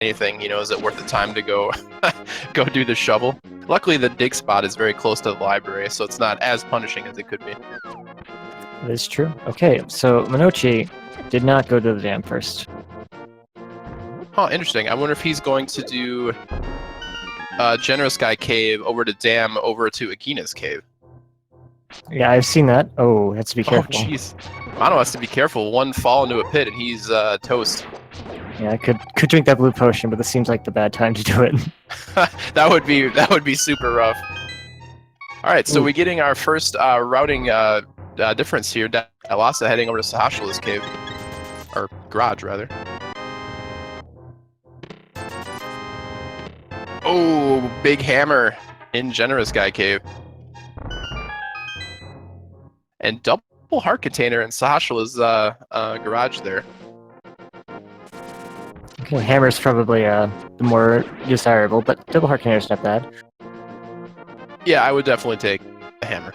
anything, you know, is it worth the time to go go do the shovel? Luckily, the dig spot is very close to the library, so it's not as punishing as it could be. That is true. Okay, so Monoci did not go to the dam first. Huh, interesting. I wonder if he's going to do Generous Guy Cave over to Dam over to Akina's Cave. Yeah, I've seen that. Oh, has to be careful. Oh, jeez. Mono has to be careful. One fall into a pit and he's toast. Yeah, I could drink that blue potion, but this seems like the bad time to do it. that would be super rough. All right, so we're getting our first routing difference here. Datlossit heading over to Sahashula's cave, or garage rather. Oh, big hammer in Generous Guy Cave, and double heart container in Sahashula's garage there. Okay, hammer's probably the more desirable, but double heart container's not bad. Yeah, I would definitely take a hammer.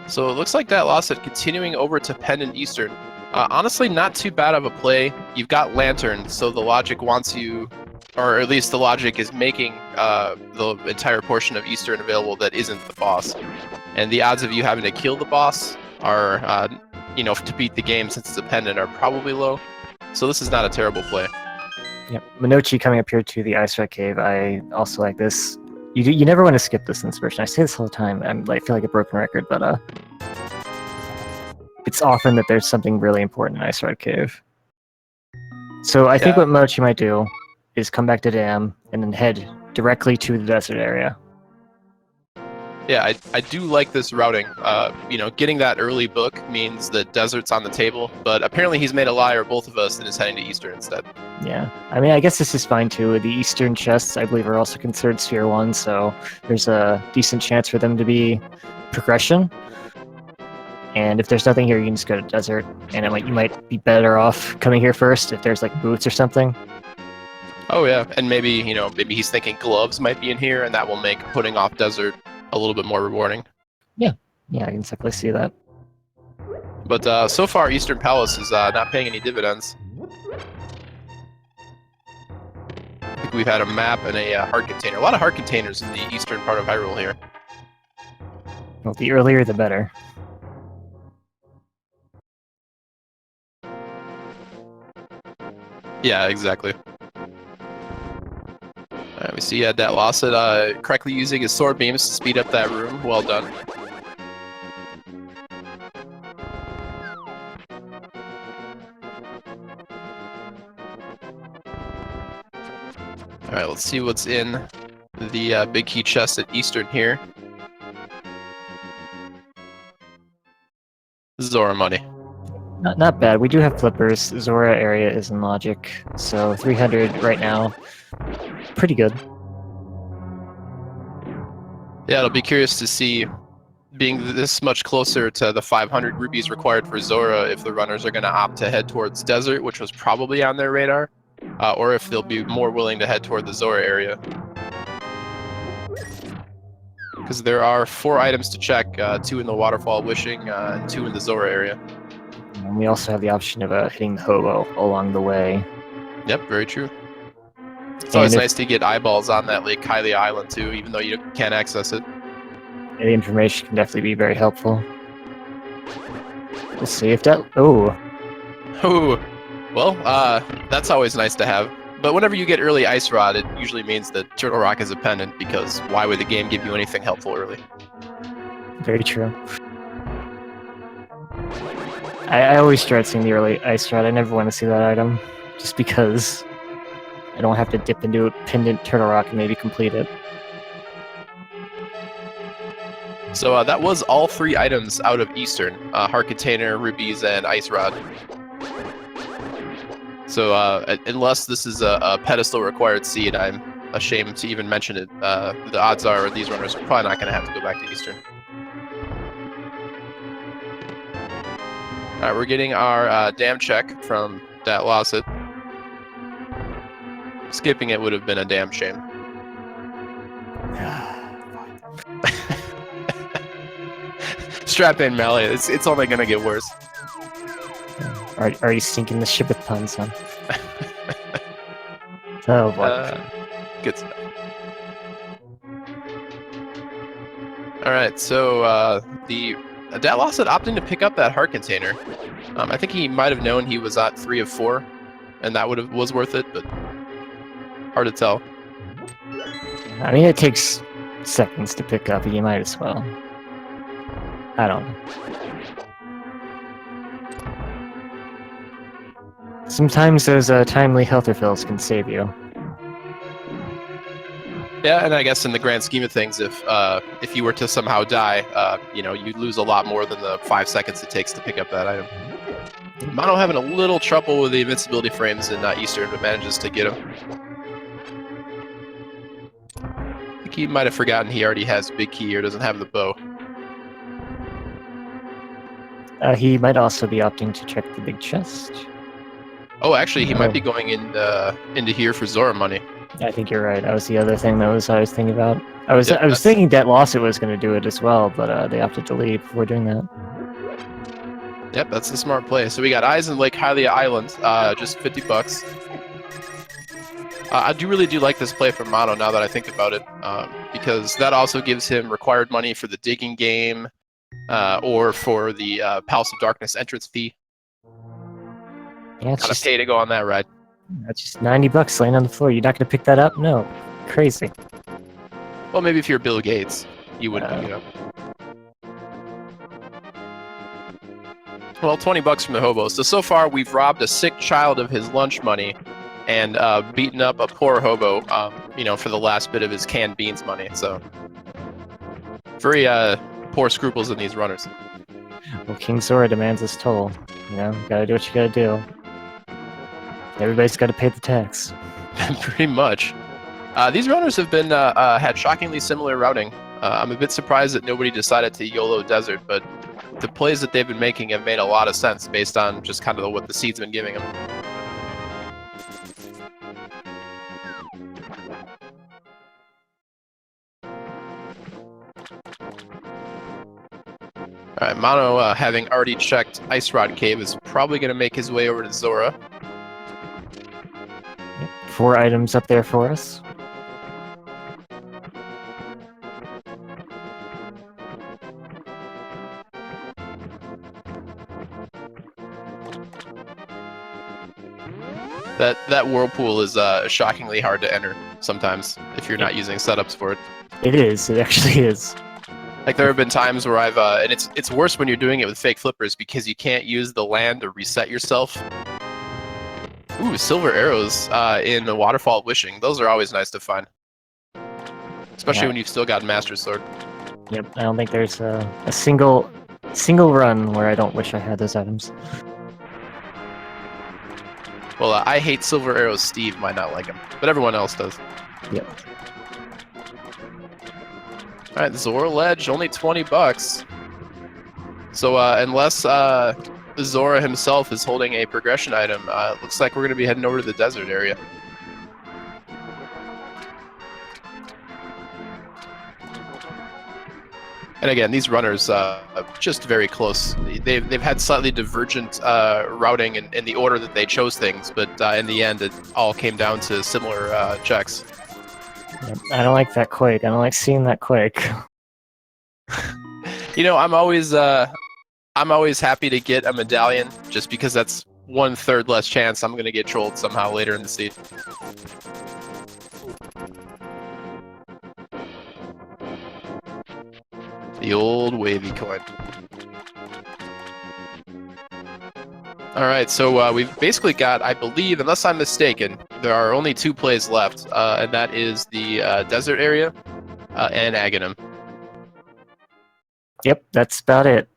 So it looks like Datlossit continuing over to Pendant Eastern. Honestly, not too bad of a play. You've got Lantern, so the logic wants you, or at least the logic is making the entire portion of Eastern available that isn't the boss. And the odds of you having to kill the boss are, you know, to beat the game since it's a pendant are probably low. So this is not a terrible play. Yep, Monoci coming up here to the Ice Rat Cave. I also like this. You never want to skip this in this version. I say this all the time. I feel like a broken record, but it's often that there's something really important in Ice Rat Cave. So I think what Monoci might do is come back to Dam and then head directly to the desert area. Yeah, I do like this routing. You know, getting that early book means that desert's on the table, but apparently he's made a liar of both of us and is heading to Eastern instead. Yeah, I mean, I guess this is fine too. The Eastern chests, I believe, are also considered Sphere 1, so there's a decent chance for them to be progression. And if there's nothing here, you can just go to desert, and you might be better off coming here first if there's like boots or something. Oh yeah, and maybe, you know, maybe he's thinking gloves might be in here, and that will make putting off desert a little bit more rewarding. Yeah, I can definitely see that. But so far, Eastern Palace is not paying any dividends. I think we've had a map and a heart container. A lot of heart containers in the eastern part of Hyrule here. Well, the earlier the better. Yeah, exactly. We see Datlossit correctly using his sword beams to speed up that room. Well done. Alright, let's see what's in the big key chest at Eastern here. Zora money. Not bad. We do have flippers. Zora area is in logic, so 300 right now. Pretty good. Yeah, it'll be curious to see, being this much closer to the 500 rupees required for Zora, if the runners are going to opt to head towards Desert, which was probably on their radar, or if they'll be more willing to head toward the Zora area. Because there are 4 items to check, 2 in the Waterfall Wishing, and 2 in the Zora area. And we also have the option of hitting the hobo along the way. Yep, very true. It's always nice to get eyeballs on that Lake Kylie Island too, even though you can't access it. The information can definitely be very helpful. We'll see if that... Oh! Well, that's always nice to have. But whenever you get early Ice Rod, it usually means that Turtle Rock is a pendant, because why would the game give you anything helpful early? Very true. I always dread seeing the early Ice Rod. I never want to see that item, just because I don't have to dip into a pendant Turtle Rock and maybe complete it. So that was all 3 items out of Eastern. Heart Container, Rubies, and Ice Rod. So unless this is a pedestal required seed, I'm ashamed to even mention it. The odds are these runners are probably not going to have to go back to Eastern. Alright, we're getting our dam check from Datlossit. Skipping it would have been a damn shame. Strap in, Mally. It's only going to get worse. Already sinking the ship with puns, huh? Oh boy. Good stuff. All right, so the Datlossit opting to pick up that heart container. I think he might have known he was at 3 of 4, and that was worth it, but hard to tell. I mean, it takes seconds to pick up, but you might as well. I don't know. Sometimes those timely health refills can save you. Yeah, and I guess in the grand scheme of things, if you were to somehow die, you'd lose a lot more than the 5 seconds it takes to pick up that item. Mono having a little trouble with the invincibility frames in Eastern, but manages to get him. I think he might have forgotten he already has Big Key or doesn't have the bow. He might also be opting to check the big chest. Oh, actually, he might be going into here for Zora money. I think you're right. That was the other thing I was thinking about. I was thinking Datlossit was going to do it as well, but they opted to leave before doing that. Yep, that's a smart play. So we got Eyes in Lake Hylia Island, just $50. I really do like this play from Mono now that I think about it, because that also gives him required money for the digging game, or for the Palace of Darkness entrance fee. Yeah, it's Gotta pay to go on that ride. That's just $90 laying on the floor. You're not going to pick that up? No. Crazy. Well, maybe if you're Bill Gates, you wouldn't pick it up. Well, $20 from the hobo. So far, we've robbed a sick child of his lunch money and beaten up a poor hobo, for the last bit of his canned beans money. So, very poor scruples in these runners. Well, King Zora demands his toll. Gotta do what you gotta do. Everybody's gotta pay the tax. Pretty much. These runners have been had shockingly similar routing. I'm a bit surprised that nobody decided to YOLO Desert, but the plays that they've been making have made a lot of sense based on just kind of what the seed's been giving them. All right, Mono, having already checked Ice Rod Cave, is probably going to make his way over to Zora. Yep, 4 items up there for us. That whirlpool is shockingly hard to enter sometimes if you're not using setups for it. It is. It actually is. Like there have been times where I've and it's worse when you're doing it with fake flippers because you can't use the land to reset yourself. Ooh, silver arrows in the Waterfall of Wishing. Those are always nice to find, especially when you've still got Master Sword. Yep, I don't think there's a single run where I don't wish I had those items. Well, I hate silver arrows. Steve might not like them, but everyone else does. Yep. All right, Zora Ledge, only $20. So unless Zora himself is holding a progression item, it looks like we're going to be heading over to the desert area. And again, these runners just very close. They've had slightly divergent routing in the order that they chose things, but in the end, it all came down to similar checks. Yep. I don't like that quake. I don't like seeing that quake. I'm always happy to get a medallion, just because that's 1/3 less chance I'm going to get trolled somehow later in the seed. The old wavy coin. Alright, so we've basically got, I believe, unless I'm mistaken, there are only 2 plays left, and that is the desert area and Aghanim. Yep, that's about it.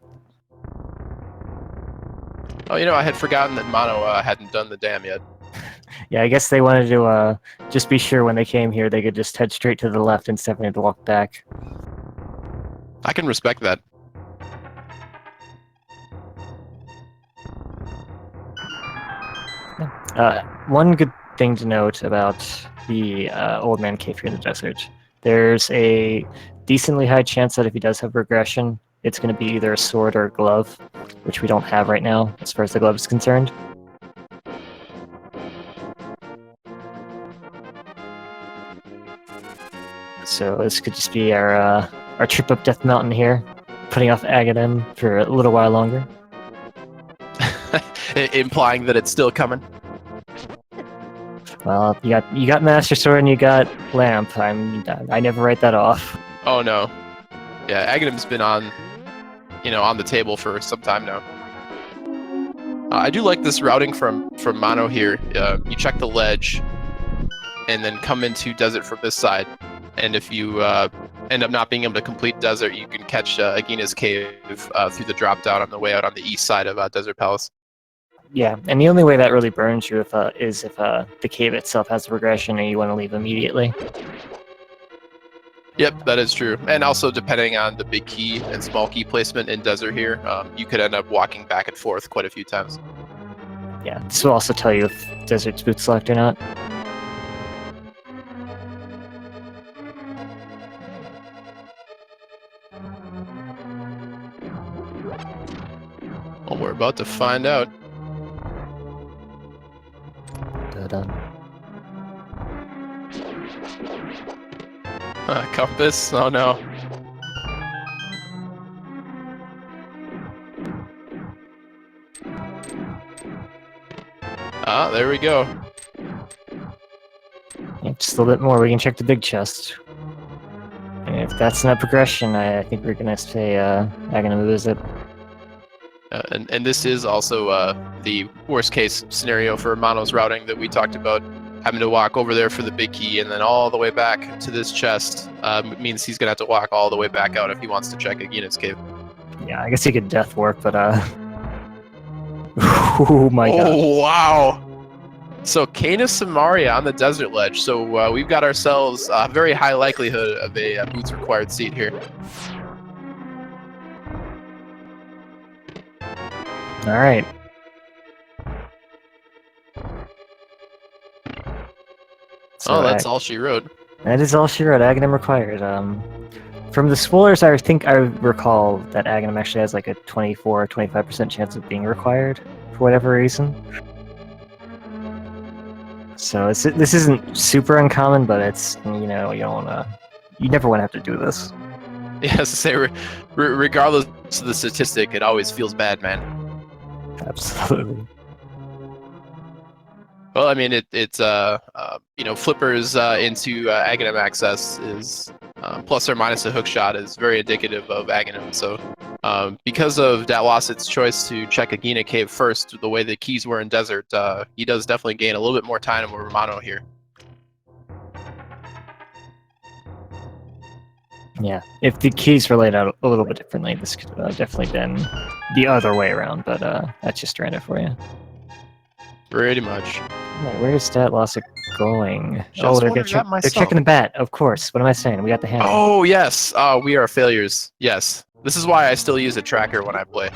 Oh, I had forgotten that Mono hadn't done the dam yet. Yeah, I guess they wanted to just be sure when they came here they could just head straight to the left instead of having to walk back. I can respect that. One good thing to note about the Old Man Cave here in the desert, there's a decently high chance that if he does have regression, it's going to be either a sword or a glove, which we don't have right now, as far as the glove is concerned. So this could just be our trip up Death Mountain here, putting off Aghanim for a little while longer. Implying that it's still coming. Well, you got Master Sword and you got Lamp. I never write that off. Oh no. Yeah, Aghanim's been on the table for some time now. I do like this routing from Mono here. You check the ledge, and then come into Desert from this side. And if you end up not being able to complete Desert, you can catch Agina's Cave through the drop down on the way out on the east side of Desert Palace. Yeah, and the only way that really burns you is if the cave itself has a progression and you want to leave immediately. Yep, that is true. And also, depending on the big key and small key placement in Desert here, you could end up walking back and forth quite a few times. Yeah, this will also tell you if Desert's boot select or not. Well, we're about to find out. Compass? Oh no. Ah, there we go. Yeah, just a little bit more, we can check the big chest. And if that's not progression, I think we're gonna say Aghanim visit. And this is also the worst case scenario for Mono's routing that we talked about. Having to walk over there for the big key and then all the way back to this chest means he's going to have to walk all the way back out if he wants to check Agina's Cave. Yeah, I guess he could death work, but oh my god. Oh, wow. So Canis Samaria on the desert ledge. So we've got ourselves a very high likelihood of a boots required seat here. All right. So that's all she wrote. That is all she wrote. Aghanim required. From the spoilers, I think I recall that Aghanim actually has like a 24-25% chance of being required for whatever reason. So this isn't super uncommon, but it's you never want to have to do this. Yeah, to say regardless of the statistic, it always feels bad, man. Absolutely. Well, I mean, it's flippers into Aghanim access is plus or minus a hook shot is very indicative of Aghanim. So because of Datlossit's choice to check Agina Cave first, the way the keys were in Desert, he does definitely gain a little bit more time over Mono here. Yeah, if the keys were laid out a little bit differently, this could have definitely been the other way around, but that's just random for you. Pretty much. Right, where's Datlossit going? Just they're checking the bat, of course. What am I saying? We got the hammer. Oh, yes. We are failures. Yes. This is why I still use a tracker when I play.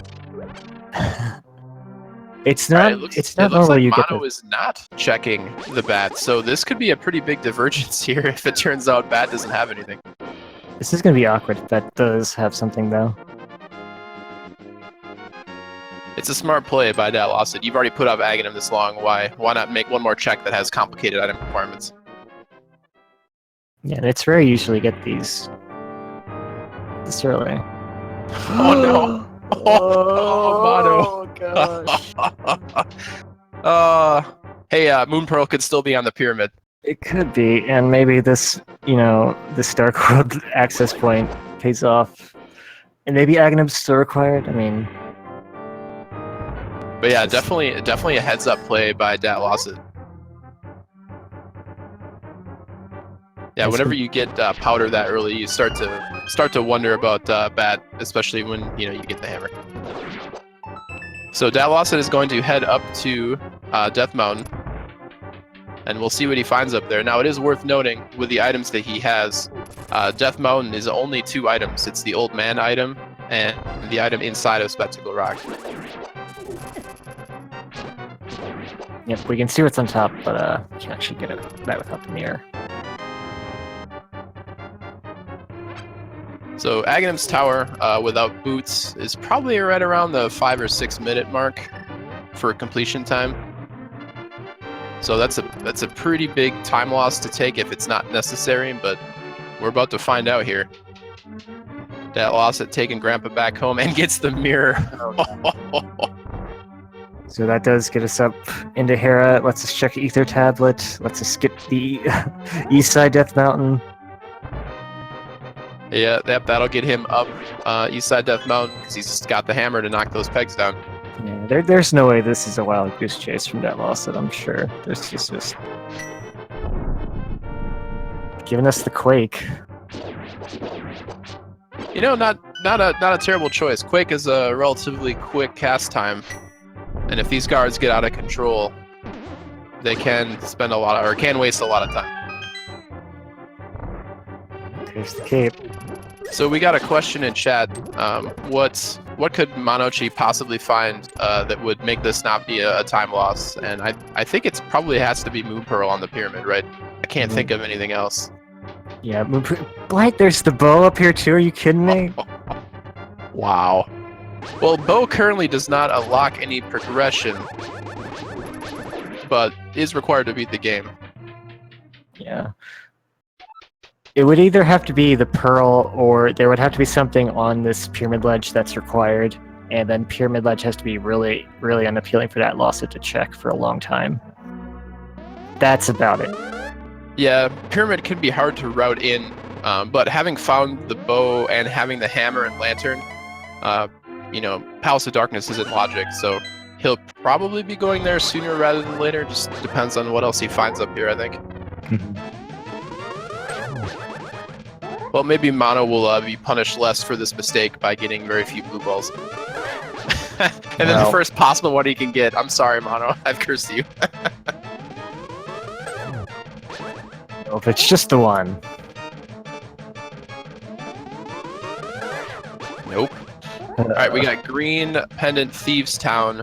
It's not. It's not normal. Like you Mono get is not checking the bat, so this could be a pretty big divergence here if it turns out bat doesn't have anything. This is gonna be awkward if that does have something though. It's a smart play by Datlossit. You've already put off Aghanim this long. Why not make one more check that has complicated item requirements? Yeah, it's rare you usually get these this early. Oh no! Oh, Mono! Hey, Moon Pearl could still be on the pyramid. It could be, and maybe this, this Dark World access point pays off, and maybe Aghanim's still required. I mean. But yeah, definitely a heads-up play by Datlossit. Yeah, whenever you get powder that early, you start to wonder about bat, especially when you get the hammer. So Datlossit is going to head up to Death Mountain, and we'll see what he finds up there. Now, it is worth noting with the items that he has, Death Mountain is only 2 items. It's the Old Man item and the item inside of Spectacle Rock. Yep, we can see what's on top, but we can't actually get that without the mirror. So Aghanim's Tower without boots is probably right around the 5 or 6 minute mark for completion time. So that's a pretty big time loss to take if it's not necessary, but we're about to find out here. Datlossit taking Grandpa back home and gets the mirror. So that does get us up into Hera. Lets us check Ether Tablet. Lets us skip the East Side Death Mountain. Yeah, that'll get him up East Side Death Mountain because he's got the hammer to knock those pegs down. Yeah, there's no way this is a wild goose chase from Datlossit, I'm sure. There's just giving us the Quake. You know, not a terrible choice. Quake is a relatively quick cast time, and if these guards get out of control, they can spend can waste a lot of time. There's the cape. So we got a question in chat. What could Monoci possibly find that would make this not be a time loss? And I think it's probably has to be Moon Pearl on the pyramid, right? I can't think of anything else. Yeah, Blight, there's the bow up here too, are you kidding me? Wow. Well, bow currently does not unlock any progression, but is required to beat the game. Yeah. It would either have to be the Pearl, or there would have to be something on this Pyramid Ledge that's required, and then Pyramid Ledge has to be really, really unappealing for Datlossit to check for a long time. That's about it. Yeah, Pyramid can be hard to route in, but having found the bow and having the hammer and lantern, you know, Palace of Darkness isn't logic, so he'll probably be going there sooner rather than later. Just depends on what else he finds up here, I think. Well, maybe Mono will be punished less for this mistake by getting very few blue balls. And then the first possible one he can get. I'm sorry, Mono. I've cursed you. If it's just the one. Nope. Alright, we got green pendant Thieves Town,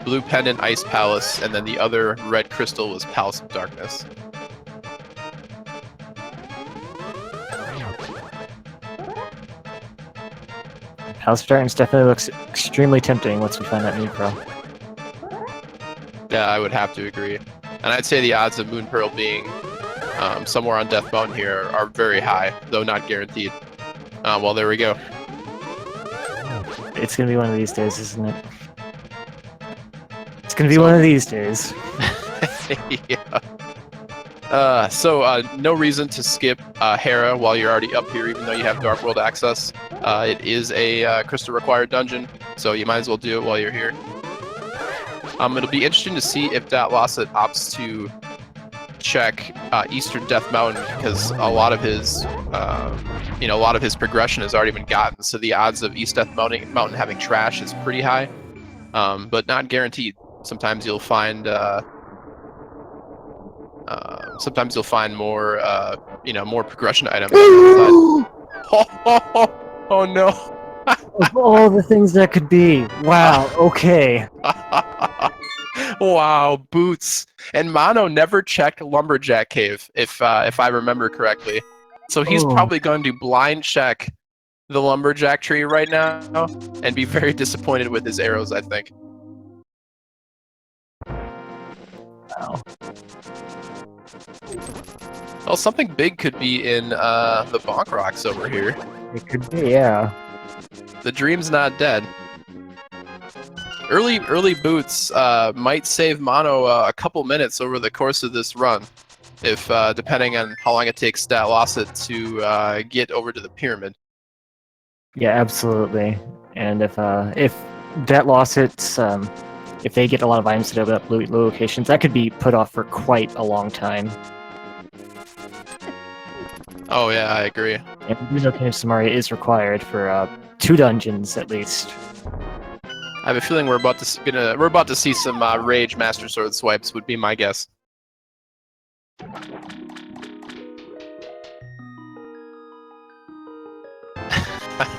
blue pendant Ice Palace, and then the other red crystal was Palace of Darkness. Palace of Darkness definitely looks extremely tempting once we find that Moon Pearl. Yeah, I would have to agree. And I'd say the odds of Moon Pearl being somewhere on Death Mountain here are very high, though not guaranteed. Well, there we go. It's gonna be one of these days, isn't it? It's gonna be one of these days. Yeah. No reason to skip Hera while you're already up here, even though you have Dark World access. It is a crystal required dungeon, so you might as well do it while you're here. It'll be interesting to see if Datlossit opts to check Eastern Death Mountain, because a lot of his progression has already been gotten. So the odds of East Death Mountain having trash is pretty high, but not guaranteed. Sometimes you'll find more more progression items. Oh no! Of all the things that could be. Wow. Okay. Wow, boots. And Mono never checked Lumberjack Cave, if I remember correctly. So he's probably going to blind check the Lumberjack tree right now and be very disappointed with his arrows, I think. Wow. Well, something big could be in the Bonk Rocks over here. It could be, yeah. The dream's not dead. Early boots might save Mono a couple minutes over the course of this run, if depending on how long it takes Datlossit to get over to the pyramid. Yeah, absolutely. And if Datlossit, if they get a lot of items to open up locations, that could be put off for quite a long time. Oh yeah, I agree. And we know Cave Samaria is required for 2 dungeons at least. I have a feeling we're about to see some Rage Master Sword swipes, would be my guess.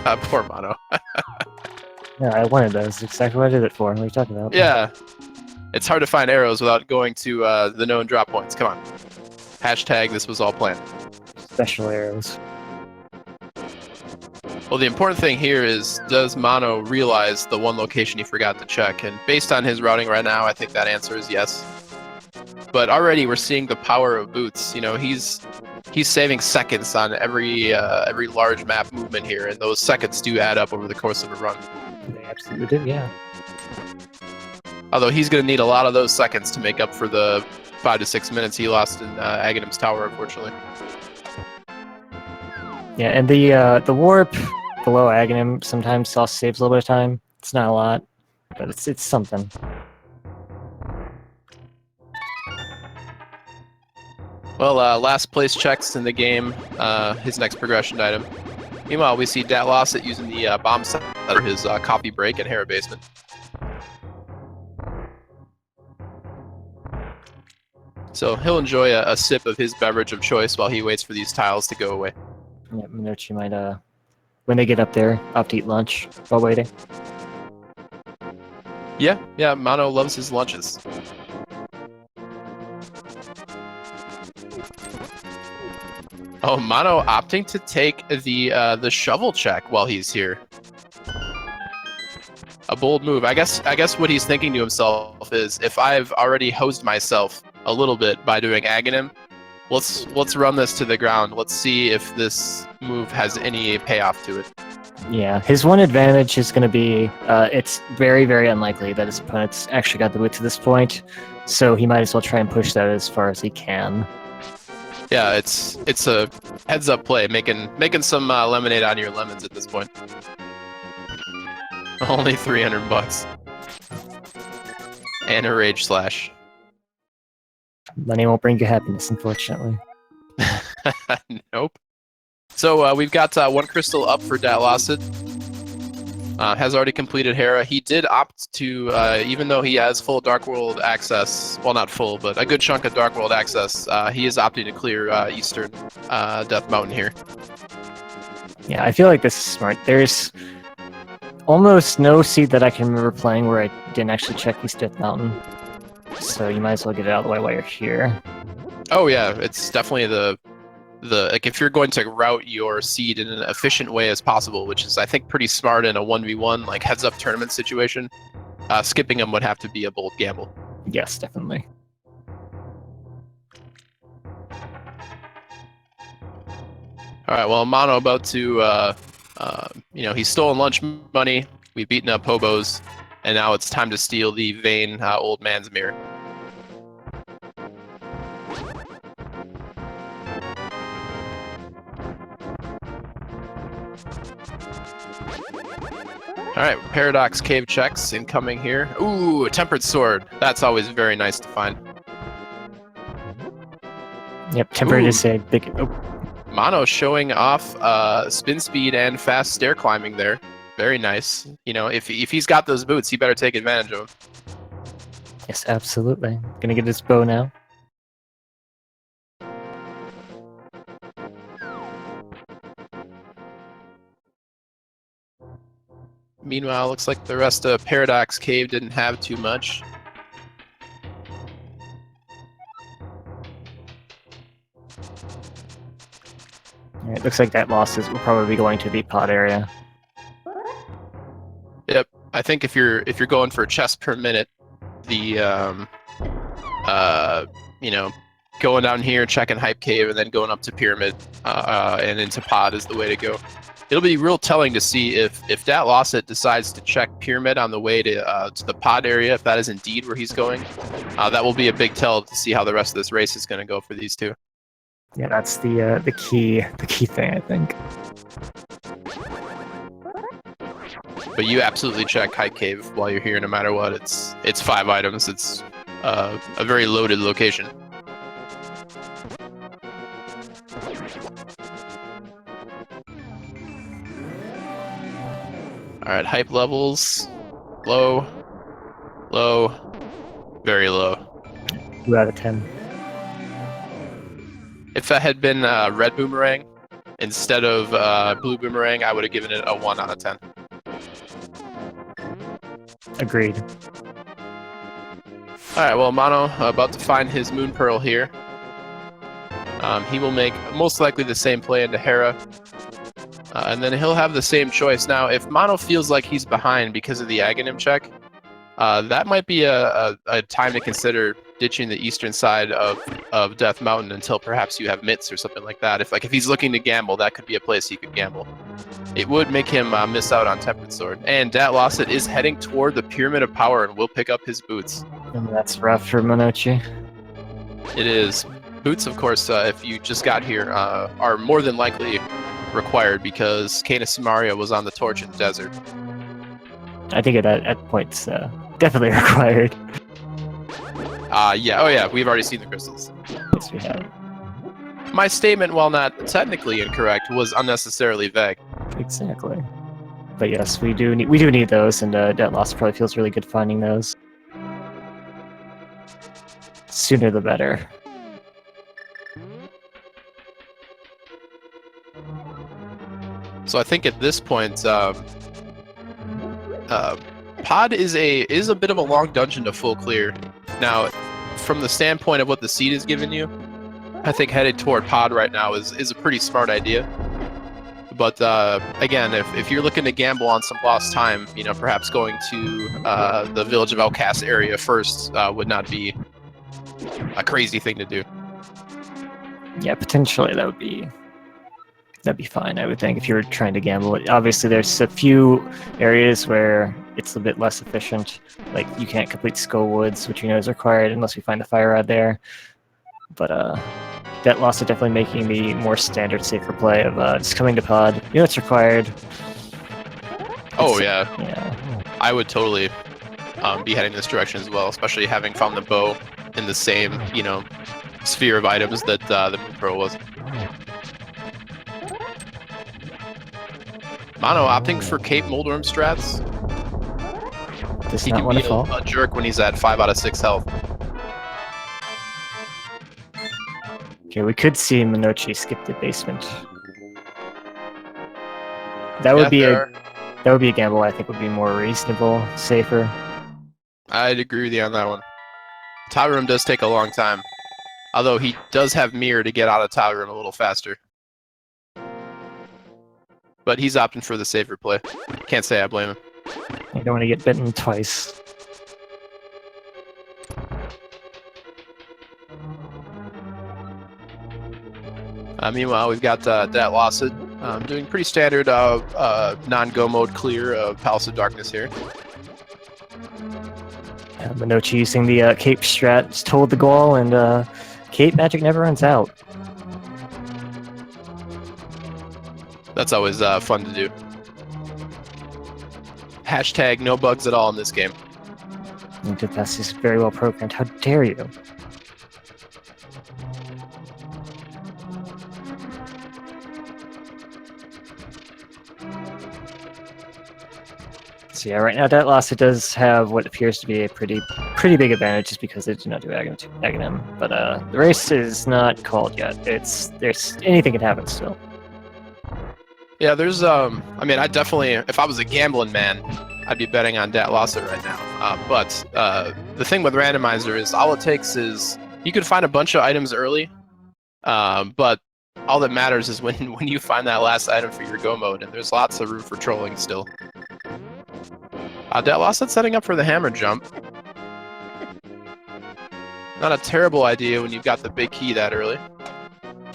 Poor Mono. Yeah, I wanted those. That's exactly what I did it for. What are you talking about? Yeah. It's hard to find arrows without going to the known drop points. Come on. Hashtag this was all planned. Special arrows. Well, the important thing here is, does Mono realize the one location he forgot to check? And based on his routing right now, I think that answer is yes. But already we're seeing the power of boots. You know, he's saving seconds on every large map movement here, and those seconds do add up over the course of a run. They absolutely do, yeah. Although he's going to need a lot of those seconds to make up for the 5 to 6 minutes he lost in Aghanim's tower, unfortunately. Yeah, and the warp below Aghanim sometimes also saves a little bit of time. It's not a lot, but it's something. Well, last place checks in the game, his next progression item. Meanwhile, we see Datlossit using the bomb set for his coffee break in Hera Basement. So he'll enjoy a sip of his beverage of choice while he waits for these tiles to go away. Yeah, Monoci might, when they get up there, opt to eat lunch while waiting. Yeah, Mono loves his lunches. Oh, Mono opting to take the shovel check while he's here. A bold move. I guess what he's thinking to himself is, if I've already hosed myself a little bit by doing Aghanim, let's run this to the ground. Let's see if this move has any payoff to it. Yeah, his one advantage is going to be it's very, very unlikely that his opponent's actually got the boot to this point, so he might as well try and push that as far as he can. Yeah, it's a heads-up play, making some lemonade out of your lemons at this point. Only $300. And a rage slash. Money won't bring you happiness, unfortunately. Nope. So we've got one crystal up for Datlossit. Has already completed Hera. He did opt to, even though he has full Dark World access, well, not full, but a good chunk of Dark World access, he is opting to clear Eastern Death Mountain here. Yeah, I feel like this is smart. There's almost no seed that I can remember playing where I didn't actually check East Death Mountain. So you might as well get it out of the way while you're here. Oh yeah, it's definitely the like, if you're going to route your seed in an efficient way as possible, which is I think pretty smart in a 1v1 like heads up tournament situation, skipping them would have to be a bold gamble. Yes, definitely. All right, well, Mono about to he's stolen lunch money, we've beaten up hobos, and now it's time to steal the vain old man's mirror. Alright, Paradox Cave checks incoming here. Ooh, a Tempered Sword. That's always very nice to find. Yep, Tempered is a big... Oh. Mono showing off spin speed and fast stair climbing there. Very nice. You know, if he's got those boots, he better take advantage of them. Yes, absolutely. Gonna get his bow now. Meanwhile, looks like the rest of Paradox Cave didn't have too much. It looks like Datlossit will probably be going to the pod area. Yep, I think if you're going for chests per minute, the going down here, checking Hype Cave, and then going up to Pyramid and into Pod is the way to go. It'll be real telling to see if Datlossit decides to check Pyramid on the way to the Pod area, if that is indeed where he's going. That will be a big tell to see how the rest of this race is going to go for these two. Yeah, that's the key thing, I think. But you absolutely check Hype Cave while you're here, no matter what. It's 5 items. It's a very loaded location. Alright, hype levels. Low. Low. Very low. 2 out of 10. If that had been red boomerang instead of blue boomerang, I would have given it a 1 out of 10. Agreed. Alright, well, Mono about to find his Moon Pearl here. He will make most likely the same play into Hera. And then he'll have the same choice. Now, if Mono feels like he's behind because of the Aghanim check, that might be a time to consider ditching the eastern side of Death Mountain until perhaps you have mitts or something like that. If he's looking to gamble, that could be a place he could gamble. It would make him miss out on Temperate Sword. And Datlossit is heading toward the Pyramid of Power and will pick up his boots. And that's rough for Monoci. It is. Boots, of course, if you just got here, are more than likely required because Canis Samaria was on the torch in the desert. I think at points definitely required. Yeah. Oh, yeah. We've already seen the crystals. Yes, we have. My statement, while not technically incorrect, was unnecessarily vague. Exactly. But yes, we do need those, and Datlossit probably feels really good finding those. Sooner the better. So I think at this point, Pod is a bit of a long dungeon to full clear. Now, from the standpoint of what the seed has given you, I think headed toward Pod right now is a pretty smart idea. But again, if you're looking to gamble on some lost time, perhaps going to the village of Outcast area first would not be a crazy thing to do. Yeah, potentially that'd be fine, I would think, if you were trying to gamble. Obviously, there's a few areas where it's a bit less efficient. Like, you can't complete Skull Woods, which is required unless we find the Fire Rod there. But Datlossit definitely making the more standard, safer play of just coming to Pod. It's required. Oh, yeah. Yeah. I would totally be heading this direction as well, especially having found the bow in the same, sphere of items that the Moon Pearl was. Mono opting for Cape Moldworm strats. Does He not can want be to fall. a jerk when he's at 5 out of 6 health. Okay, we could see Monoci skip the basement. That would be a gamble I think would be more reasonable, safer. I'd agree with you on that one. Tower Room does take a long time. Although he does have Mirror to get out of Tower Room a little faster. But he's opting for the safer play. Can't say I blame him. You don't want to get bitten twice. Meanwhile, we've got Datlossit doing pretty standard non-go mode clear of Palace of Darkness here. Monoci using the Cape strat, just hold the goal, and Cape magic never runs out. That's always fun to do. Hashtag no bugs at all in this game. This is very well programmed. How dare you? So yeah, right now Datlossit does have what appears to be a pretty big advantage, just because they do not do Aghanim. But the race is not called yet. There's anything can happen still. Yeah, there's I mean, I definitely, if I was a gambling man, I'd be betting on Datlossit right now. But the thing with Randomizer is all it takes is you could find a bunch of items early, but all that matters is when you find that last item for your go mode, and there's lots of room for trolling still. Datlossit setting up for the hammer jump. Not a terrible idea when you've got the big key that early.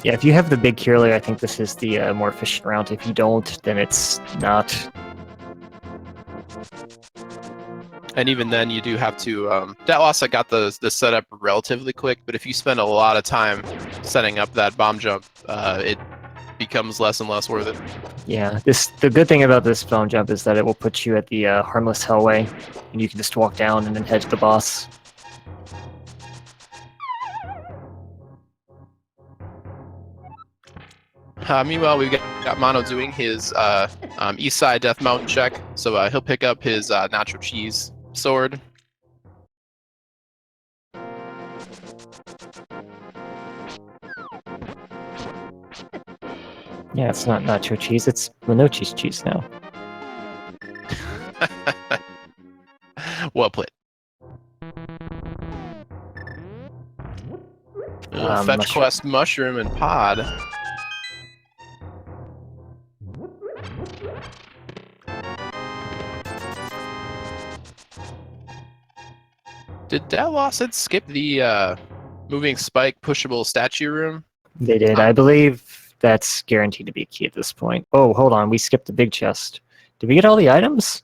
Yeah, if you have the big key earlier, I think this is the more efficient route. If you don't, then it's not. And even then, you do have to... Datlossit got the setup relatively quick, but if you spend a lot of time setting up that bomb jump, it becomes less and less worth it. Yeah, the good thing about this bomb jump is that it will put you at the harmless hellway, and you can just walk down and then head to the boss. Meanwhile, we've got Mono doing his East Side Death Mountain check, so he'll pick up his nacho cheese sword. Yeah, it's not nacho cheese, it's Monoci's cheese now. Well played. Fetch mushroom. quest mushroom and pod. Did Datlossit skip the moving spike pushable statue room? They did. I believe that's guaranteed to be a key at this point. Oh, hold on. We skipped the big chest. Did we get all the items?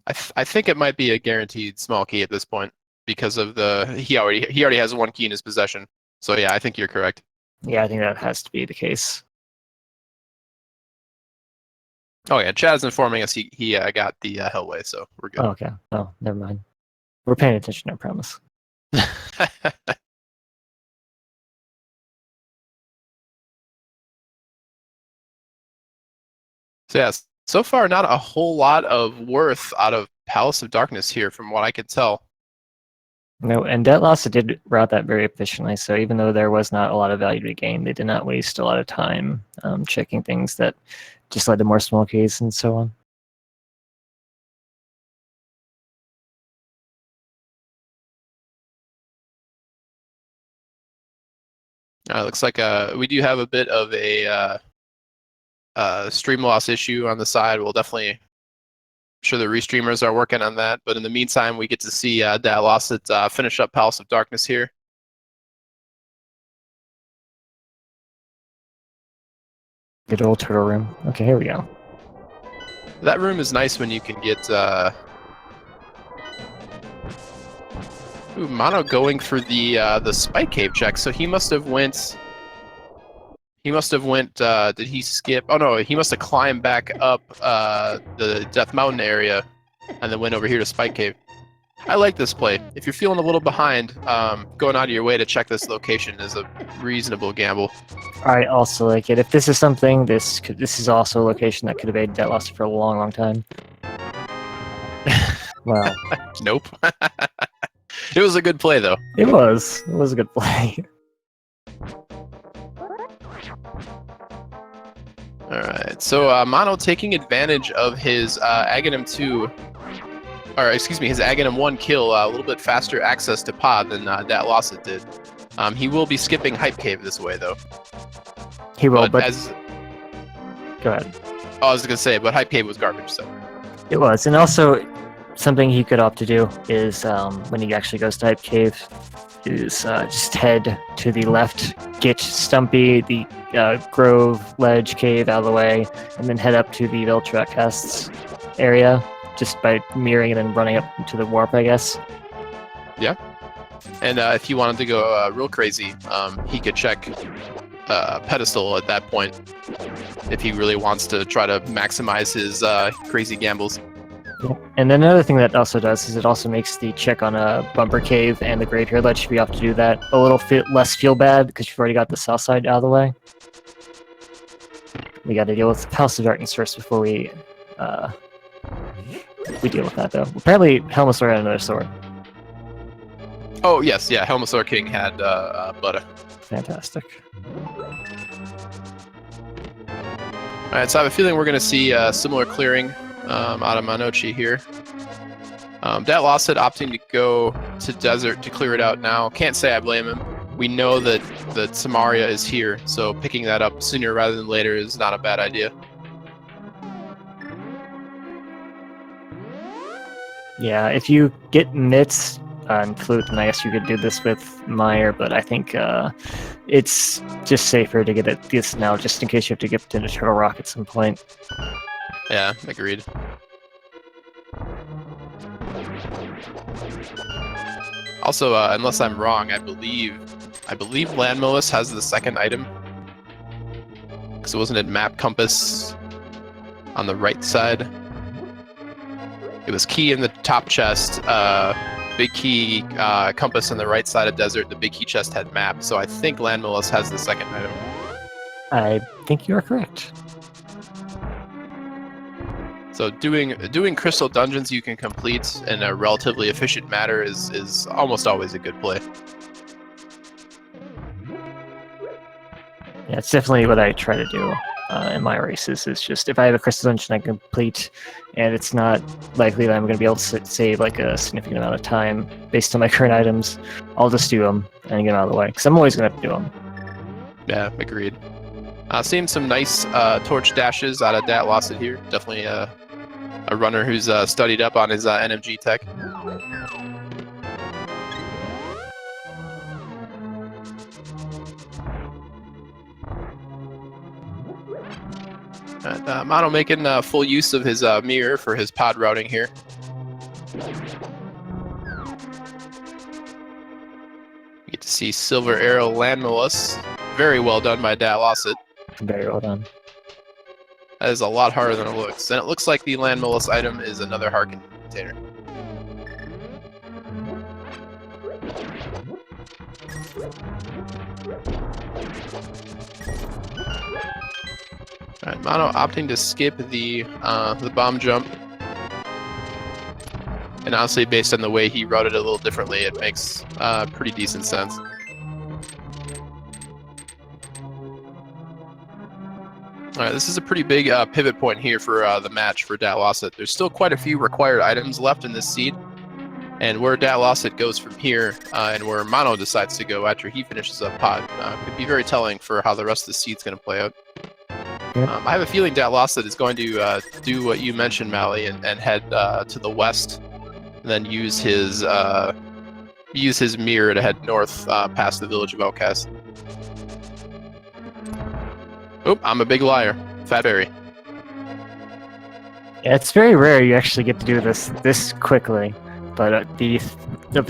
I think it might be a guaranteed small key at this point because of he already has one key in his possession. So yeah, I think you're correct. Yeah, I think that has to be the case. Oh yeah, Chad's informing us he got the Hellway, so we're good. Oh, okay. Oh, never mind. We're paying attention, I promise. So yeah, so far not a whole lot of worth out of Palace of Darkness here, from what I can tell. No, and Datlossit did route that very efficiently, so even though there was not a lot of value to gain, they did not waste a lot of time checking things that just led to more small keys and so on. Looks like we do have a bit of a stream loss issue on the side. We'll definitely, I'm sure the restreamers are working on that. But in the meantime, we get to see Datlossit finish up Palace of Darkness here. Good old turtle room. Okay, here we go. That room is nice when you can get Mono going for the spike cave check. So he must have went. Did he skip? Oh no, he must have climbed back up the Death Mountain area, and then went over here to Spike Cave. I like this play. If you're feeling a little behind, going out of your way to check this location is a reasonable gamble. I also like it. If this is something, this is also a location that could have made Datlossit for a long, long time. Wow. Nope. It was a good play though. It was. It was a good play. Alright, so Mono taking advantage of his Aghanim 2, or excuse me, his Aghanim 1 kill, a little bit faster access to pod than Datlossit did. He will be skipping Hype Cave this way, though. He will, but... Go ahead. Oh, I was going to say, but Hype Cave was garbage, so... It was, and also, something he could opt to do is, when he actually goes to Hype Cave, is just head to the left, get Stumpy, the Grove Ledge Cave out of the way, and then head up to the Viltrak Casts area, just by mirroring and then running up to the warp, I guess. Yeah. And if he wanted to go real crazy, he could check Pedestal at that point, if he really wants to try to maximize his crazy gambles. Yeah. And then another thing that also does is it also makes the check on a Bumper Cave and the Graveyard Ledge, if you have to do that, a little less feel bad, because you've already got the south side out of the way. We got to deal with House of Darkness first before we deal with that, though. Apparently, Helmasaur had another sword. Oh, yes, yeah, Helmasaur King had Butter. Fantastic. Alright, so I have a feeling we're going to see similar clearing out of Monoci here. Datlossit opting to go to Desert to clear it out now. Can't say I blame him. We know that Samaria is here, so picking that up sooner rather than later is not a bad idea. Yeah, if you get Mitts and Flute, then I guess you could do this with Meyer, but I think it's just safer to get this now, just in case you have to get into Turtle Rock at some point. Yeah, agreed. Also, unless I'm wrong, I believe Landmillis has the second item. So wasn't it Map Compass on the right side? It was key in the top chest, big key compass on the right side of Desert. The big key chest had map, so I think Landmillis has the second item. I think you are correct. So doing crystal dungeons you can complete in a relatively efficient manner is almost always a good play. Yeah, it's definitely what I try to do in my races. Is just if I have a crystal dungeon I complete, and it's not likely that I'm going to be able to save like a significant amount of time based on my current items, I'll just do them and get them out of the way, because I'm always going to have to do them. Yeah, agreed. Seeing some nice torch dashes out of Datlossit here. Definitely a runner who's studied up on his NMG tech. Mono making full use of his mirror for his pod routing here. You get to see Silver Arrow Landmolus. Very well done by Datlossit. Very well done. That is a lot harder than it looks. And it looks like the Landmolus item is another Harken container. Alright, Mono opting to skip the bomb jump. And honestly, based on the way he routed it a little differently, it makes pretty decent sense. Alright, this is a pretty big pivot point here for the match for Datlossit. There's still quite a few required items left in this seed. And where Datlossit goes from here, and where Mono decides to go after he finishes up pod, could be very telling for how the rest of the seed's going to play out. Yep. I have a feeling Datlossit is going to do what you mentioned, Mally, and head to the west, and then use his mirror to head north past the village of Outcast. Oop, I'm a big liar. Fat Berry. Yeah, it's very rare you actually get to do this quickly. But of the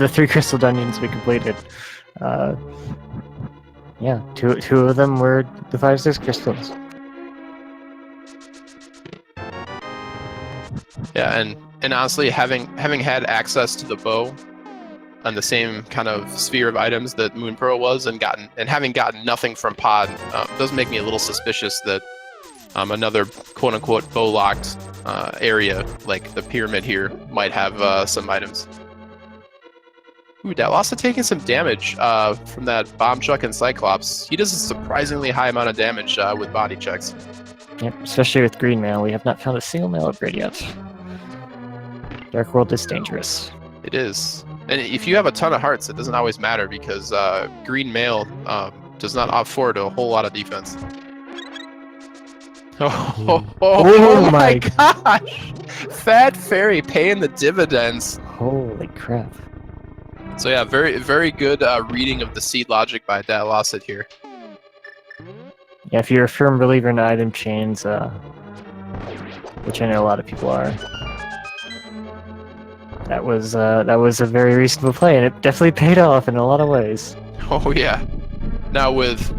3 crystal dungeons we completed, yeah, two of them were the 5/6 crystals. Yeah, and honestly, having had access to the bow on the same kind of sphere of items that Moon Pearl was, and having gotten nothing from pod, does make me a little suspicious that another quote-unquote bow-locked area, like the pyramid here, might have some items. Ooh, Datlossit taking some damage from that Bomb Chuck and Cyclops. He does a surprisingly high amount of damage with body checks. Yep, especially with green mail. We have not found a single mail upgrade yet. Dark World is dangerous. It is. And if you have a ton of hearts, it doesn't always matter, because green mail does not afford a whole lot of defense. Oh my gosh! Fat Fairy paying the dividends. Holy crap. So yeah, very, very good reading of the seed logic by Datlossit here. Yeah, if you're a firm believer in item chains, which I know a lot of people are, that was a very reasonable play, and it definitely paid off in a lot of ways. Oh yeah. Now with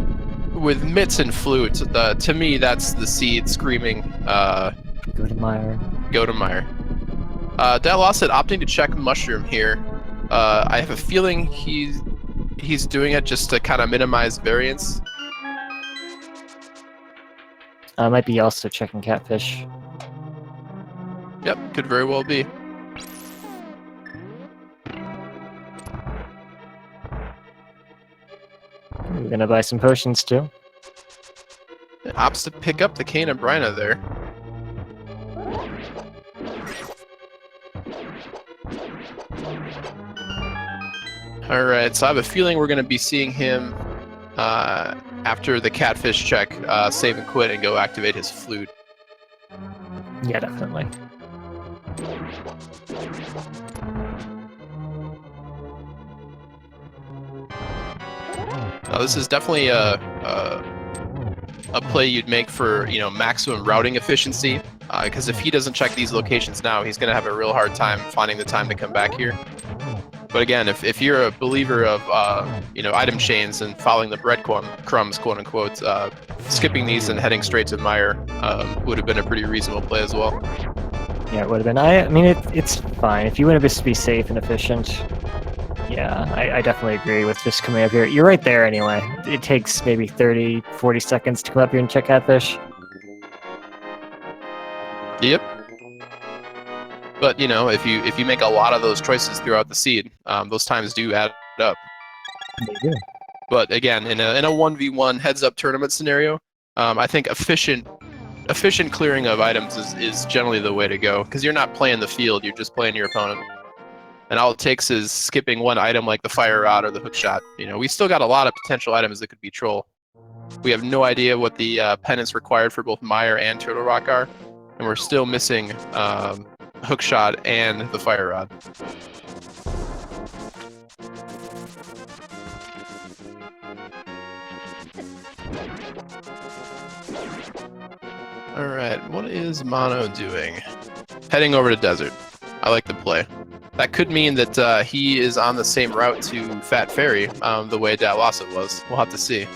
Mitts and Flute, to me that's the seed screaming. Go to Meyer. Go to Meyer. Datlossit opting to check Mushroom here. I have a feeling he's doing it just to kind of minimize variance. Might be also checking Catfish. Yep, could very well be. We're gonna buy some potions too. It opts to pick up the Cane of Bryna there. Alright, so I have a feeling we're going to be seeing him after the Catfish check, save and quit and go activate his Flute. Yeah, definitely. Now, this is definitely a play you'd make for, maximum routing efficiency, because if he doesn't check these locations now, he's going to have a real hard time finding the time to come back here. But again, if you're a believer of item chains and following the breadcrumbs, quote unquote, skipping these and heading straight to Meyer would have been a pretty reasonable play as well. Yeah, it would have been. I mean, it's fine if you want to just be safe and efficient. Yeah, I definitely agree with just coming up here. You're right there anyway. It takes maybe 30, 40 seconds to come up here and check Catfish. Yep. But if you make a lot of those choices throughout the seed, those times do add up. They do. But again, in a 1v1 heads-up tournament scenario, I think efficient clearing of items is generally the way to go, because you're not playing the field, you're just playing your opponent. And all it takes is skipping one item like the Fire Rod or the Hook Shot. We still got a lot of potential items that could be troll. We have no idea what the penance required for both Meyer and Turtle Rock are, and we're still missing Hookshot and the Fire Rod. Alright, what is Mono doing? Heading over to Desert. I like the play. That could mean that he is on the same route to Fat Fairy, the way Datlossit was. We'll have to see.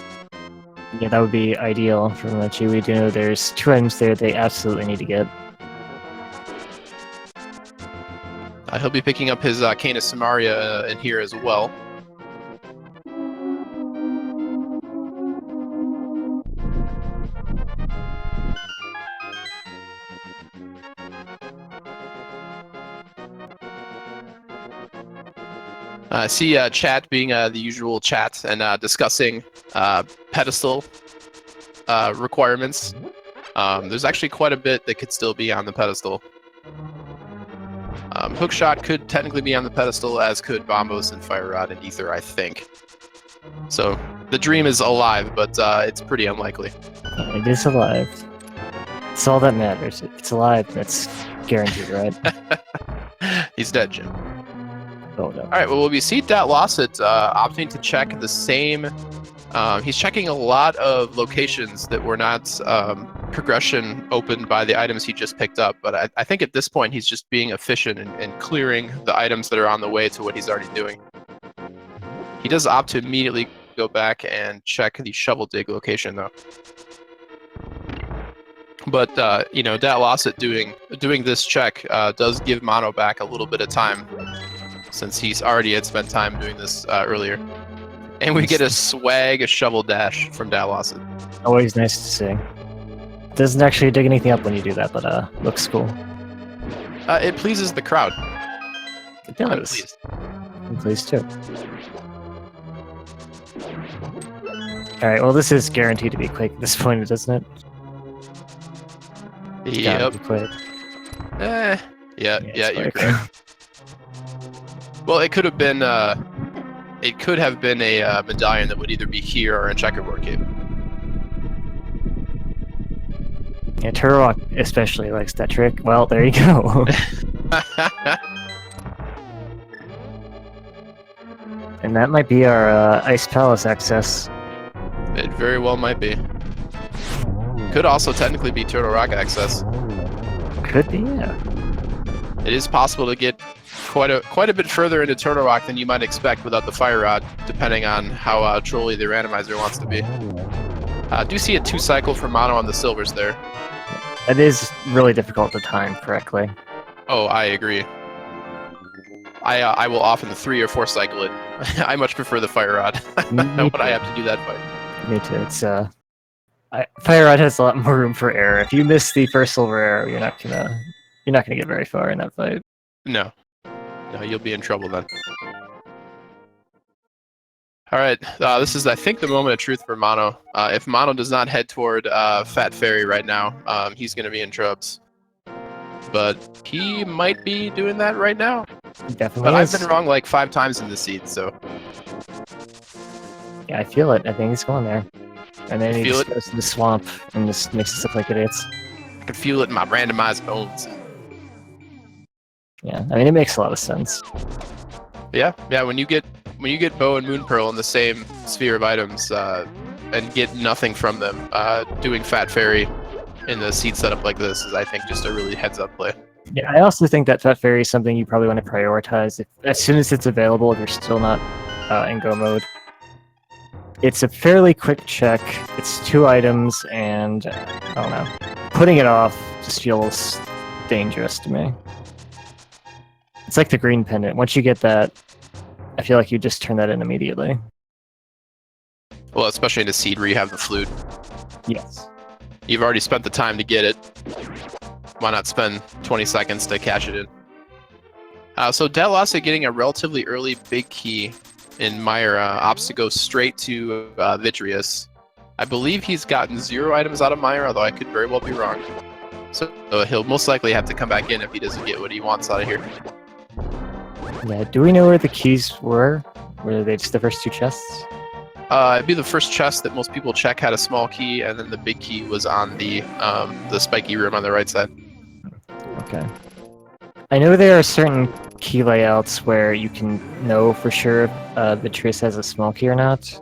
Yeah, that would be ideal for Monoci. We do know there's 2 items there they absolutely need to get. He'll be picking up his Canis Samaria in here as well. I see chat being the usual chat and discussing pedestal requirements. There's actually quite a bit that could still be on the pedestal. Hookshot could technically be on the pedestal, as could Bombos and Fire Rod and Ether, I think. So the dream is alive, but it's pretty unlikely. It is alive. It's all that matters. If it's alive, that's guaranteed, right? He's dead, Jim. Oh no. Alright, well, we see Datlossit opting to check the same. He's checking a lot of locations that were not progression opened by the items he just picked up, but I think at this point he's just being efficient and clearing the items that are on the way to what he's already doing. He does opt to immediately go back and check the shovel dig location, though. But you know, Datlossit doing this check does give Mono back a little bit of time, since he's already had spent time doing this earlier. And we get a shovel dash from Datlossit. Always nice to see. Doesn't actually dig anything up when you do that, but looks cool. It pleases the crowd. It does. I'm pleased. I'm pleased too. Alright, well this is guaranteed to be quick at this point, doesn't it? It's gotta Yep. be quick. Yeah, it's you're quick. correct. Well, it could have been a medallion that would either be here or in Checkerboard Cave. Yeah, Turok especially likes that trick. Well, there you go. And that might be our Ice Palace access. It very well might be. Could also technically be Turtle Rock access. Could be, yeah. It is possible to get quite a bit further into Turtle Rock than you might expect without the Fire Rod, depending on how trolly the randomizer wants to be. I do see a 2-cycle for Mono on the silvers there. It is really difficult to time correctly. Oh, I agree. I will often 3 or 4 cycle it. I much prefer the Fire Rod when I have to do that fight. Me too. It's Fire Rod has a lot more room for error. If you miss the first silver arrow, you're not gonna get very far in that fight. No, you'll be in trouble then. All right, this is, I think, the moment of truth for Mono. If Mono does not head toward Fat Fairy right now, he's going to be in trubs. But he might be doing that right now. He definitely But is. I've been wrong like 5 times in this seed, so... Yeah, I feel it. I think he's going there. And then he Feel just it? goes to the swamp and just makes us look like idiots. I can feel it in my randomized bones. Yeah, I mean, it makes a lot of sense. Yeah, when you get Bow and Moon Pearl in the same sphere of items and get nothing from them, doing Fat Fairy in the seed setup like this is, I think, just a really heads-up play. Yeah, I also think that Fat Fairy is something you probably want to prioritize as soon as it's available if you're still not in go mode. It's a fairly quick check, it's 2 items, and I don't know. Putting it off just feels dangerous to me. It's like the green pendant. Once you get that, I feel like you just turn that in immediately. Well, especially in a seed where you have the flute. Yes. You've already spent the time to get it. Why not spend 20 seconds to cash it in? So Datlossit getting a relatively early big key in Myra opts to go straight to Vitreous. I believe he's gotten 0 items out of Myra, although I could very well be wrong. So he'll most likely have to come back in if he doesn't get what he wants out of here. Yeah, do we know where the keys were? Were they just the first 2 chests? It'd be the first chest that most people check had a small key, and then the big key was on the spiky room on the right side. Okay. I know there are certain key layouts where you can know for sure if Vitreous has a small key or not,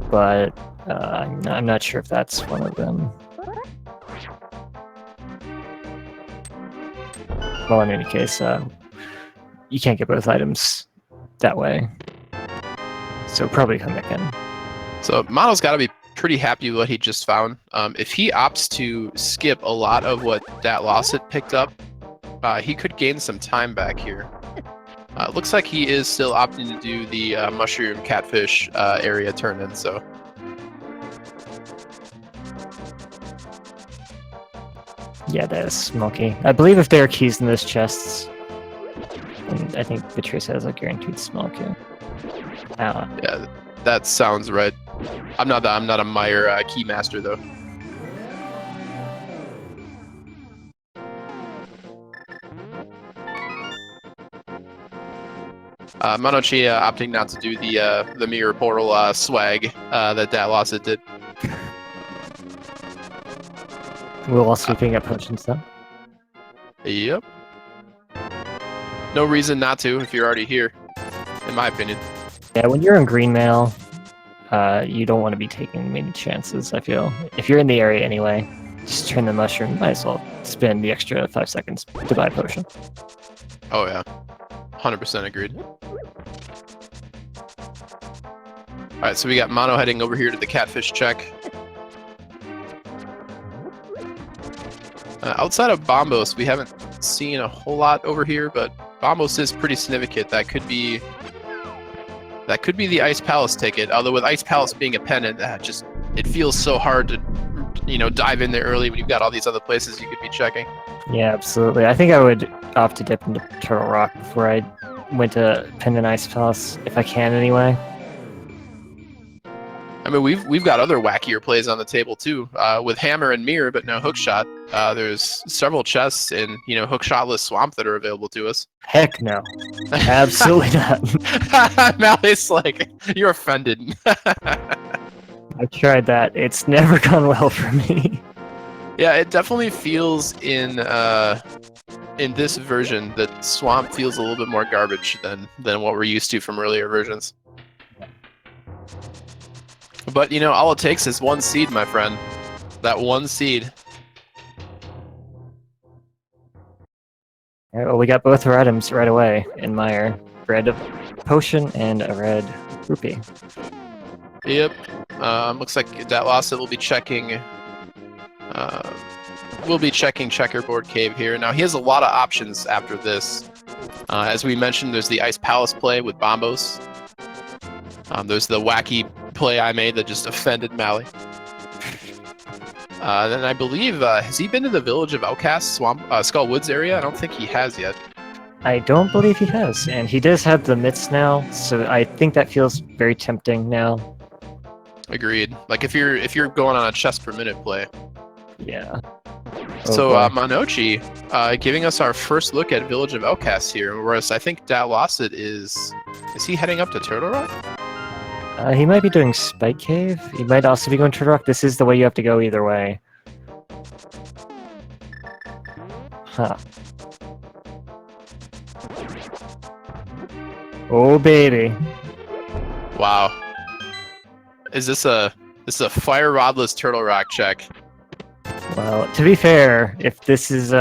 but I'm not sure if that's one of them. Well, in any case, you can't get both items that way. So probably come back in. So Mono's got to be pretty happy with what he just found. If he opts to skip a lot of what Datlossit picked up, he could gain some time back here. Looks like he is still opting to do the mushroom catfish area turn-in, so... Yeah, that is smoky. I believe if there are keys in those chests, and I think Beatrice has a guaranteed small key. Yeah, that sounds right. I'm not a Meyer key master though. Monoci opting not to do the mirror portal swag that Datlossit did. We'll also be picking up potions though. Yep. No reason not to if you're already here, in my opinion. Yeah, when you're in green mail, you don't want to be taking many chances, I feel. If you're in the area anyway, just turn the mushroom, might as well spend the extra 5 seconds to buy a potion. Oh yeah, 100% agreed. Alright, so we got Mono heading over here to the catfish check. Outside of Bombos, we haven't seen a whole lot over here, but Bombos is pretty significant. That could be the Ice Palace ticket. Although with Ice Palace being a pennant, it feels so hard to dive in there early when you've got all these other places you could be checking. Yeah, absolutely. I think I would opt to dip into Turtle Rock before I went to Pendant Ice Palace, if I can anyway. I mean, we've got other wackier plays on the table too, with Hammer and Mirror, but no hookshot. There's several chests in hookshotless Swamp that are available to us. Heck no, absolutely not. Mally's like, you're offended. I tried that. It's never gone well for me. Yeah, it definitely feels in this version that Swamp feels a little bit more garbage than what we're used to from earlier versions. But, all it takes is one seed, my friend. That one seed. Alright, well, we got both our items right away in Meyer. Red potion and a red rupee. Yep. Looks like Datlossit will be checking... we'll be checking Checkerboard Cave here. Now, he has a lot of options after this. As we mentioned, there's the Ice Palace play with Bombos. There's the wacky play I made that just offended Mally. Then I believe, has he been to the Village of Outcasts, Skull Woods area? I don't think he has yet. I don't believe he has, and he does have the mitts now, so I think that feels very tempting now. Agreed. Like if you're going on a chest per minute play. Yeah. So Monoci, giving us our first look at Village of Outcasts here, whereas I think Datlossit is he heading up to Turtle Rock? He might be doing Spike Cave. He might also be going to Turtle Rock. This is the way you have to go either way. Huh. Oh baby. Wow. Is this a fire rodless Turtle Rock check? Well, to be fair, if this is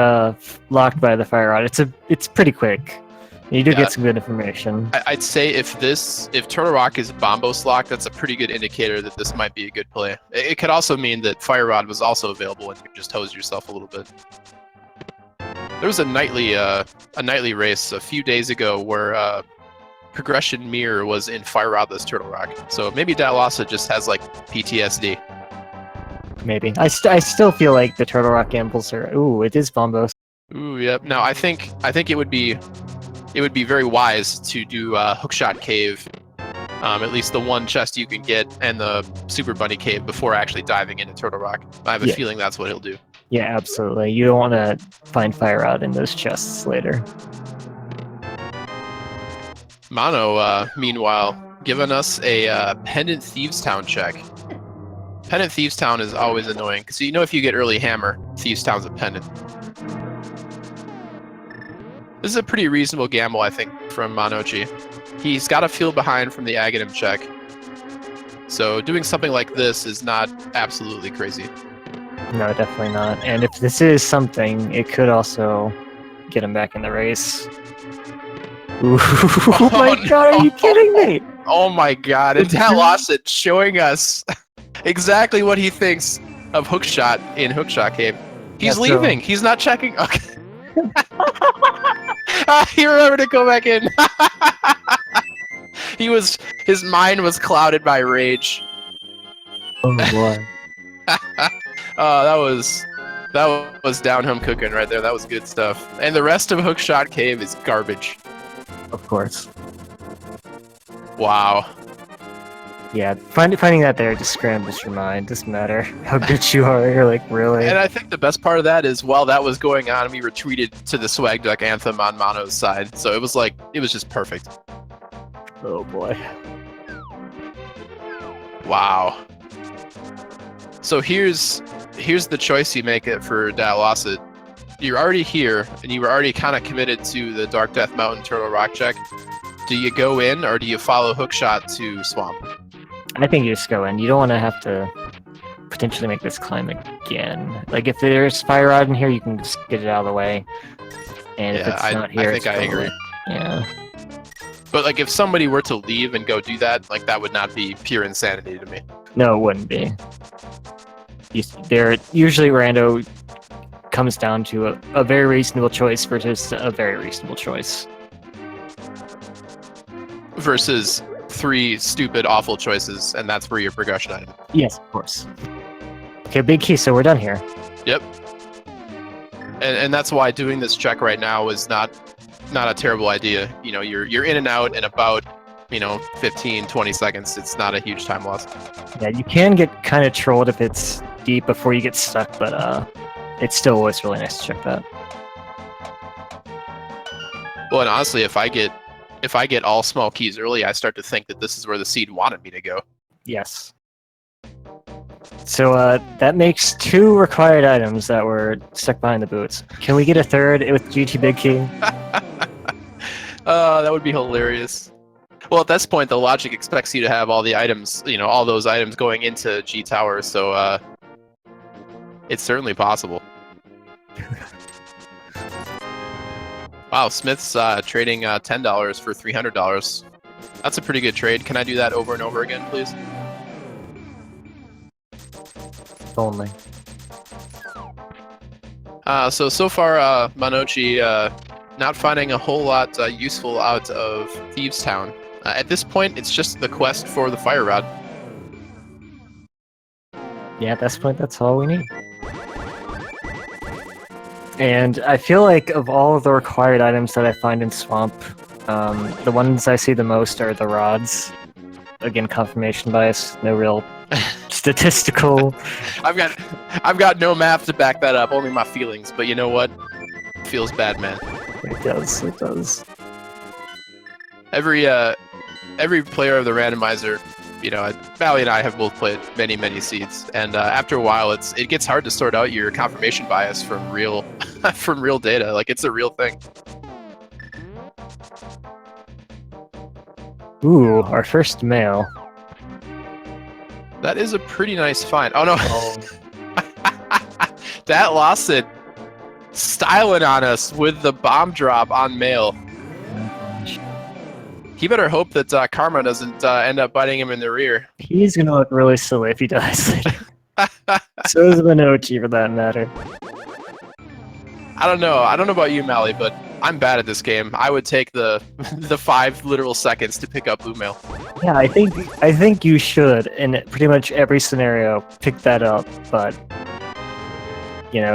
locked by the fire rod, it's pretty quick. You do get some good information. I'd say if Turtle Rock is Bombos locked, that's a pretty good indicator that this might be a good play. It could also mean that Fire Rod was also available and you just hose yourself a little bit. There was a nightly race a few days ago where Progression Mirror was in Fire Rodless Turtle Rock. So maybe Datlossit just has like PTSD. Maybe. I still feel like the Turtle Rock gambles are. Ooh, it is Bombos. Ooh, yep. No, I think it would be very wise to do Hookshot Cave, at least the one chest you can get, and the Super Bunny Cave before actually diving into Turtle Rock. I have a feeling that's what he'll do. Yeah, absolutely. You don't want to find Fire Rod in those chests later. Mono, meanwhile, giving us a Pendant Thieves Town check. Pendant Thieves Town is always annoying, because if you get early Hammer, Thieves Town's a Pendant. This is a pretty reasonable gamble, I think, from Monoci. He's got a field behind from the Aghanim check. So doing something like this is not absolutely crazy. No, definitely not. And if this is something, it could also get him back in the race. Ooh, oh my god, are you kidding me? Oh my god, and Datlossit showing us exactly what he thinks of Hookshot in Hookshot Cave. He's Yeah, leaving. He's not checking. Okay. He remembered to go back in. His mind was clouded by rage. Oh boy. That was down home cooking right there. That was good stuff. And the rest of Hookshot Cave is garbage. Of course. Wow. Yeah, finding that there just scrambles your mind. Doesn't matter how good you are. You're like, really? And I think the best part of that is while that was going on, we retreated to the Swag Duck anthem on Mono's side. So it was just perfect. Oh boy. Wow. So here's the choice you make it for Datlossit. You're already here, and you were already kind of committed to the Dark Death Mountain Turtle Rock check. Do you go in, or do you follow Hookshot to Swamp? I think you just go in. You don't want to have to potentially make this climb again. Like, if there's Fire Rod in here, you can just get it out of the way. And if it's not here, I think I agree. Yeah. But like, if somebody were to leave and go do that, like that would not be pure insanity to me. No, it wouldn't be. Usually rando comes down to a very reasonable choice versus a very reasonable choice. Versus 3 stupid, awful choices, and that's where your progression item. Yes, of course. Okay, big key, so we're done here. Yep. And that's why doing this check right now is not a terrible idea. You know, you're in and out in about, 15, 20 seconds. It's not a huge time loss. Yeah, you can get kind of trolled if it's deep before you get stuck, but it's still always really nice to check that. Well, and honestly, if I get all small keys early, I start to think that this is where the seed wanted me to go. Yes. So that makes 2 required items that were stuck behind the boots. Can we get a third with GT Big Key? That would be hilarious. Well, at this point, the logic expects you to have all the items, all those items going into G Tower, so it's certainly possible. Wow, Smith's trading $10 for $300. That's a pretty good trade. Can I do that over and over again, please? If only. So far, Monoci not finding a whole lot useful out of Thieves Town. At this point, it's just the quest for the Fire Rod. Yeah, at this point, that's all we need. And I feel like of all of the required items that I find in Swamp, the ones I see the most are the rods. Again, confirmation bias, no real statistical. I've got no math to back that up, only my feelings. But you know what? It feels bad, man. It does. It does. Every player of the randomizer, Valley and I have both played many seeds, and after a while, it gets hard to sort out your confirmation bias from real from real data. Like, it's a real thing. Ooh, our first male. That is a pretty nice find. Oh no, Datlossit styling on us with the bomb drop on mail. He better hope that Karma doesn't end up biting him in the rear. He's gonna look really silly if he does. So is Monoci, for that matter. I don't know about you, Mally, but I'm bad at this game. I would take the 5 literal seconds to pick up blue mail. Yeah, I think you should in pretty much every scenario pick that up, but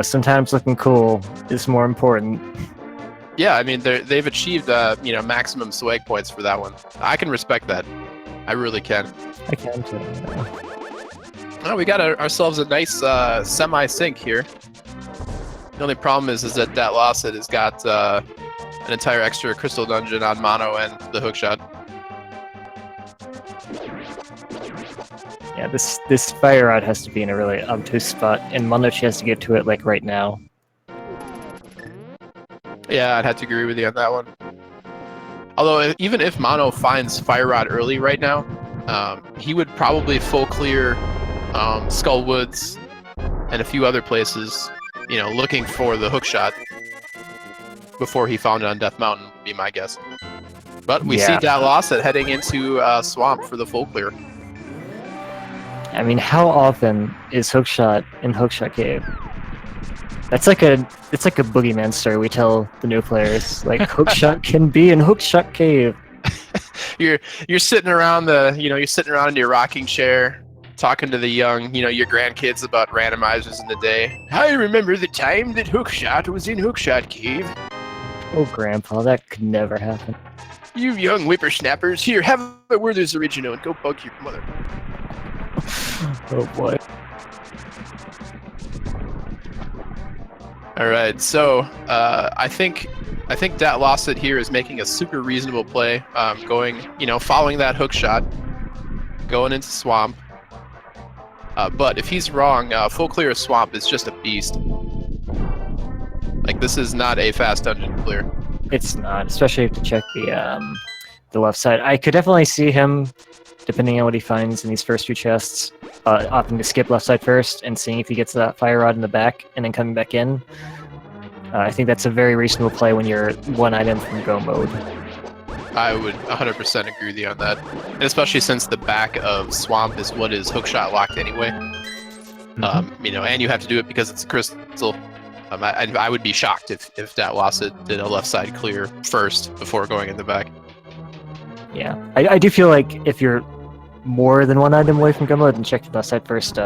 sometimes looking cool is more important. Yeah, I mean they've achieved maximum swag points for that one. I can respect that. I really can. I can too. Oh, we got ourselves a nice semi-sync here. The only problem is that Datlossit has got an entire extra crystal dungeon on Mono and the hookshot. Yeah, this fire rod has to be in a really obtuse spot, and Monoci has to get to it like right now. Yeah, I'd have to agree with you on that one. Although, even if Mono finds Fire Rod early right now, he would probably full clear Skull Woods and a few other places, looking for the hookshot. before he found it on Death Mountain, would be my guess. But we see Yeah. Datlossit heading into Swamp for the full clear. I mean, how often is Hookshot in Hookshot Cave? It's like a boogeyman story we tell the new players. Like Hookshot can be in Hookshot Cave. You're sitting around you're sitting around in your rocking chair, talking to the young, your grandkids about randomizers in the day. I remember the time that Hookshot was in Hookshot Cave. Oh, Grandpa, that could never happen. You young whippersnappers, here, have a Werther's Original and go bug your mother. Oh boy. All right, so I think Datlossit here is making a super reasonable play, going, following that hook shot, going into Swamp. But if he's wrong, full clear of Swamp is just a beast. Like, this is not a fast dungeon clear. It's not, especially if you check the left side. I could definitely see him, depending on what he finds in these first few chests, opting to skip left side first and seeing if he gets that fire rod in the back and then coming back in. I think that's a very reasonable play when you're one item from go mode. I would 100% agree with you on that, and especially since the back of Swamp is what is hookshot locked anyway. And you have to do it because it's a crystal. I would be shocked if Datlossit did a left side clear first before going in the back. Yeah, I do feel like if you're more than one item away from go mode, then check the left side first.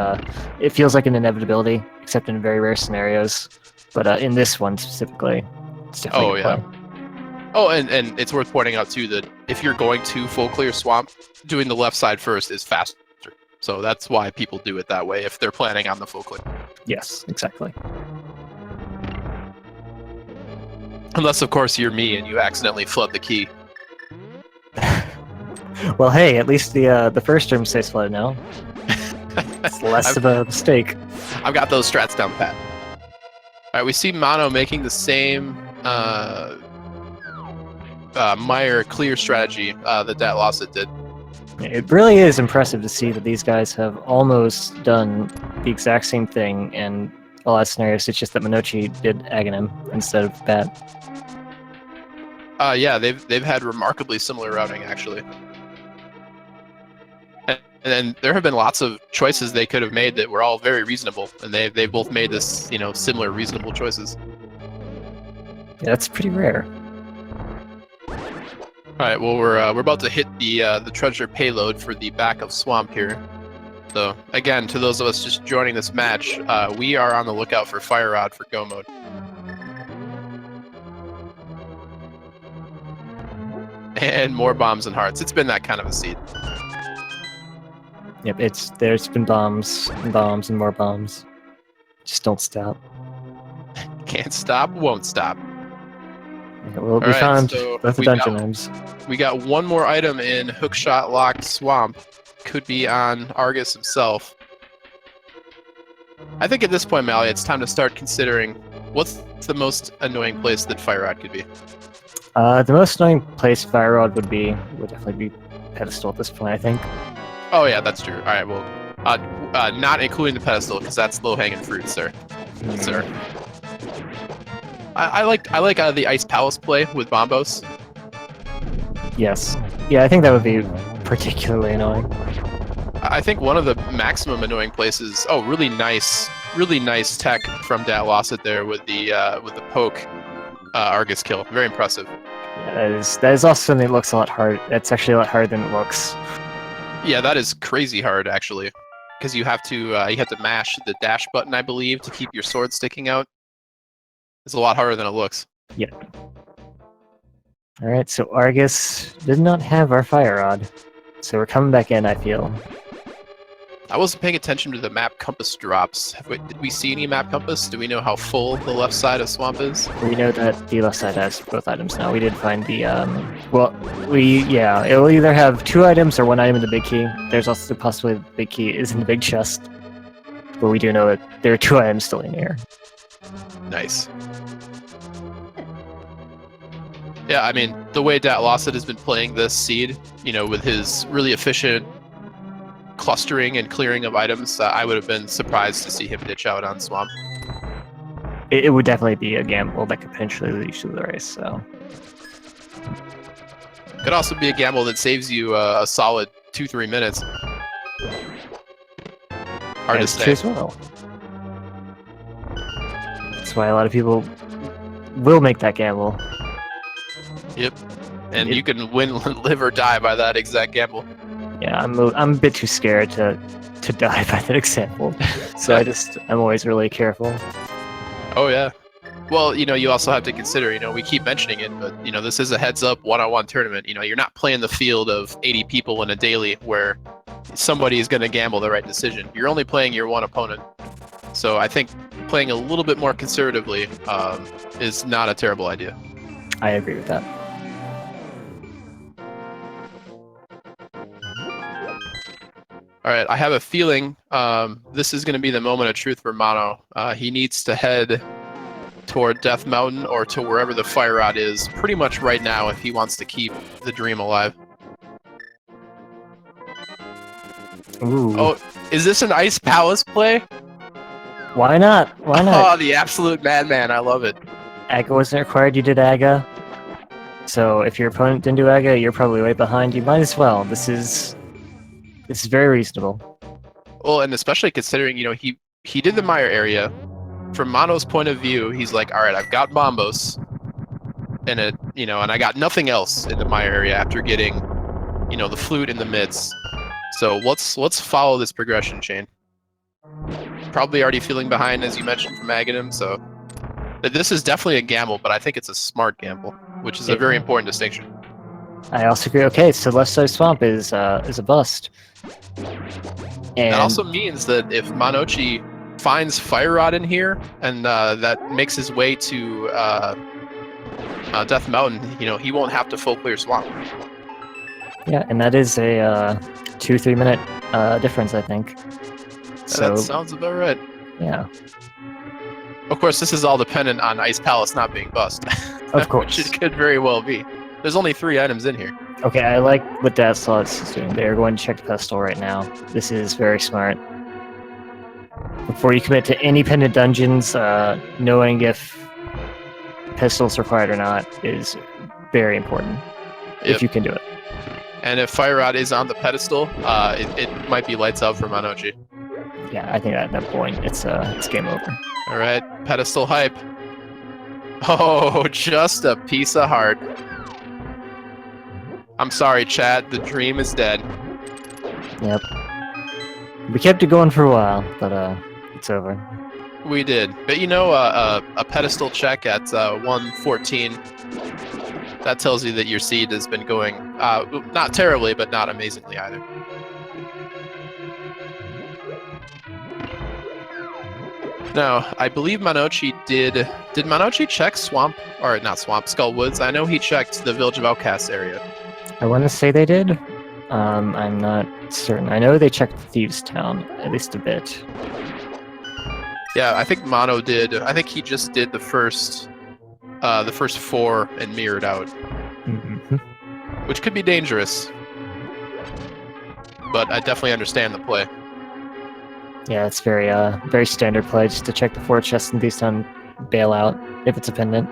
It feels like an inevitability, except in very rare scenarios. But in this one specifically, it's definitely a play. Oh, and it's worth pointing out too that if you're going to full clear Swamp, doing the left side first is faster. So that's why people do it that way if they're planning on the full clear. Yes, exactly. Unless, of course, you're me and you accidentally flood the key. Well, hey, at least the first term stays flooded now. It's less of a mistake. I've got those strats down pat. All right, we see Mono making the same Meyer clear strategy that Datlossit did. It really is impressive to see that these guys have almost done the exact same thing in a lot of scenarios. It's just that Monoci did Aghanim instead of Bat. Yeah, they've had remarkably similar routing actually. And then there have been lots of choices they could have made that were all very reasonable, and they both made this, similar reasonable choices. Yeah, that's pretty rare. All right, well we're about to hit the treasure payload for the back of Swamp here. So again, to those of us just joining this match, we are on the lookout for Fire Rod for go mode. And more bombs and hearts. It's been that kind of a seed. Yep, there's been bombs and bombs and more bombs. Just don't stop. Can't stop, won't stop. Yeah, well, we found both the dungeon items. We got one more item in hookshot locked Swamp. Could be on Argus himself. I think at this point, Mally, it's time to start considering what's the most annoying place that Fire Rod could be. The most annoying place Fire Rod would definitely be pedestal at this point, I think. Oh yeah, that's true. All right, well, not including the pedestal because that's low-hanging fruit, sir. Sir. I like the Ice Palace play with Bombos. Yes. Yeah, I think that would be particularly annoying. I think one of the maximum annoying places. Oh, really nice tech from Datlossit there with the poke Argus kill. Very impressive. Yeah, that is also something that looks a lot hard. That's actually a lot harder than it looks. Yeah, that is crazy hard actually, because you have to mash the dash button, I believe, to keep your sword sticking out. It's a lot harder than it looks. Yeah. All right, so Argus did not have our Fire Rod, so we're coming back in, I feel. I wasn't paying attention to the map compass drops. Did we see any map compass? Do we know how full the left side of Swamp is? We know that the left side has both items now. We did find the, it will either have 2 items or 1 item in the big key. There's also the possibility that the big key is in the big chest. But we do know that there are 2 items still in here. Nice. Yeah, I mean, the way Datlossit has been playing this seed, with his really efficient clustering and clearing of items, I would have been surprised to see him ditch out on Swamp. it would definitely be a gamble that could potentially lead you to the race. So Could also be a gamble that saves you a solid 2-3 minutes. Hard to that's say. true as well. That's why a lot of people will make that gamble. Yep. And you can win, live or die by that exact gamble. Yeah, I'm a bit too scared to die by that example. So I'm always really careful. Oh yeah. Well, you also have to consider, we keep mentioning it, but this is a heads-up one-on-one tournament. You're not playing the field of 80 people in a daily where somebody is going to gamble the right decision. You're only playing your one opponent. So I think playing a little bit more conservatively is not a terrible idea. I agree with that. All right, I have a feeling this is going to be the moment of truth for Mono. He needs to head toward Death Mountain or to wherever the fire rod is pretty much right now if he wants to keep the dream alive. Ooh. Oh, is this an Ice Palace play? Why not? Why not? Oh, the absolute madman. I love it. Aga wasn't required, you did Aga. So if your opponent didn't do Aga, you're probably right behind. You might as well. This is very reasonable. Well, and especially considering, he did the Meyer area. From Mono's point of view, he's like, all right, I've got Bombos, and and I got nothing else in the Meyer area after getting, the flute in the mids. So let's follow this progression chain. Probably already feeling behind, as you mentioned, from Aghanim, so this is definitely a gamble, but I think it's a smart gamble, which is a very important distinction. I also agree. Okay, so left side swamp is a bust. And that also means that if Monoci finds Fire Rod in here, and that makes his way to Death Mountain, he won't have to full clear swamp. Yeah, and that is a 2-3 minute difference, I think. So that sounds about right. Yeah. Of course, this is all dependent on Ice Palace not being bust. Of course. Which it could very well be. There's only 3 items in here. Okay, I like what Datlossit is doing. They're going to check the pedestal right now. This is very smart. Before you commit to any pendant dungeons, knowing if pedestal is required or not is very important. Yep. If you can do it. And if Fire Rod is on the pedestal, it might be lights out for Monoci. Yeah, I think at that point it's game over. All right, pedestal hype. Oh, just a piece of heart. I'm sorry, chat. The dream is dead. Yep. We kept it going for a while, but it's over. We did, but a pedestal check at 114. That tells you that your seed has been going not terribly, but not amazingly either. Now, I believe Monoci did Monoci check Swamp, or not Swamp, Skull Woods? I know he checked the Village of Outcasts area. I want to say they did. I'm not certain. I know they checked Thieves Town, at least a bit. Yeah, I think Mono did. I think he just did the first 4 and mirrored out. Mm-hmm. Which could be dangerous. But I definitely understand the play. Yeah, it's very standard play just to check the 4 chests in Thieves Town, bail out if it's a pendant.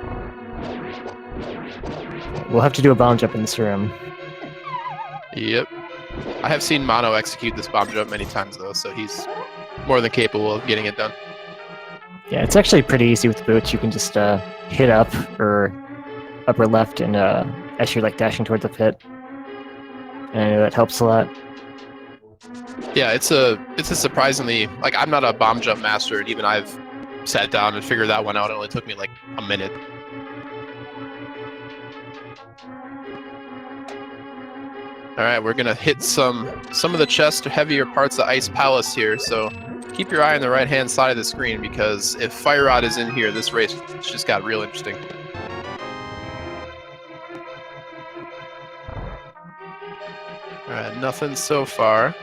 We'll have to do a bomb jump in this room. Yep. I have seen Mono execute this bomb jump many times though, so he's more than capable of getting it done. Yeah, it's actually pretty easy with the boots. You can just hit up or upper left and as you're like dashing towards the pit. And I know that helps a lot. Yeah, it's a surprisingly, like, I'm not a bomb jump master, and even I've sat down and figured that one out. It only took me like a minute. All right, we're gonna hit some of the chest heavier parts of Ice Palace here, so keep your eye on the right-hand side of the screen, because if Fire Rod is in here, this race just got real interesting. All right, nothing so far.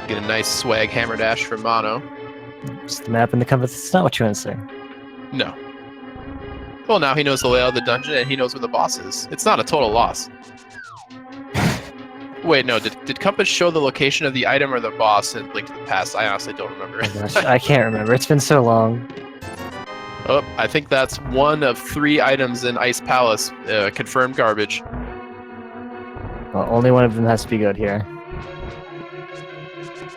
Get a nice swag hammer dash from Mono. Just the map and the compass. It's not what you want to say. No. Well, now he knows the layout of the dungeon and he knows where the boss is. It's not a total loss. Wait, no. Did Compass show the location of the item or the boss in Link to the Past? I honestly don't remember. Oh gosh, I can't remember. It's been so long. Oh, I think that's one of 3 items in Ice Palace. Confirmed garbage. Well, only one of them has to be good here.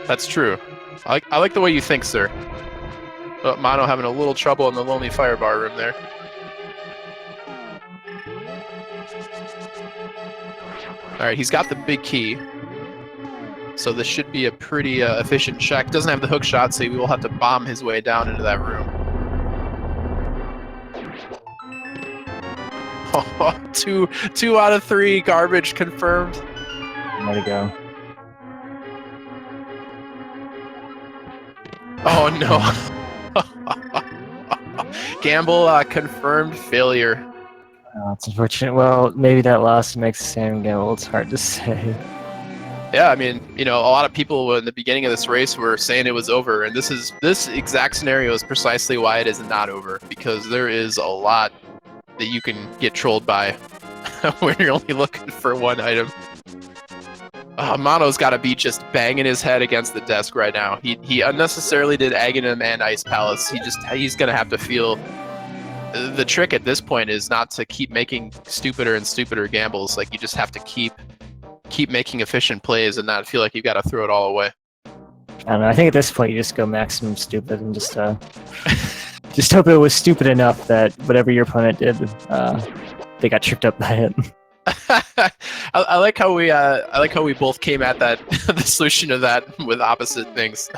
That's true. I like the way you think, sir. But Mono having a little trouble in the lonely fire bar room there. Alright, he's got the big key. So this should be a pretty efficient check. Doesn't have the hook shot, so we will have to bomb his way down into that room. Oh, 2 out of 3 garbage confirmed. There we go. Oh no. Gamble confirmed failure. Oh, it's unfortunate. Well, maybe that loss makes Sam gamble. It's hard to say. Yeah, I mean, you know, a lot of people in the beginning of this race were saying it was over, and this exact scenario is precisely why it is not over, because there is a lot that you can get trolled by when you're only looking for one item. Mono's got to be just banging his head against the desk right now. He unnecessarily did Aghanim and Ice Palace. He's gonna have to feel. The trick at this point is not to keep making stupider and stupider gambles. Like, you just have to keep making efficient plays and not feel like you've got to throw it all away. I don't know. I think at this point you just go maximum stupid and just just hope it was stupid enough that whatever your opponent did, they got tripped up by it. I like how we both came at that the solution of that with opposite things.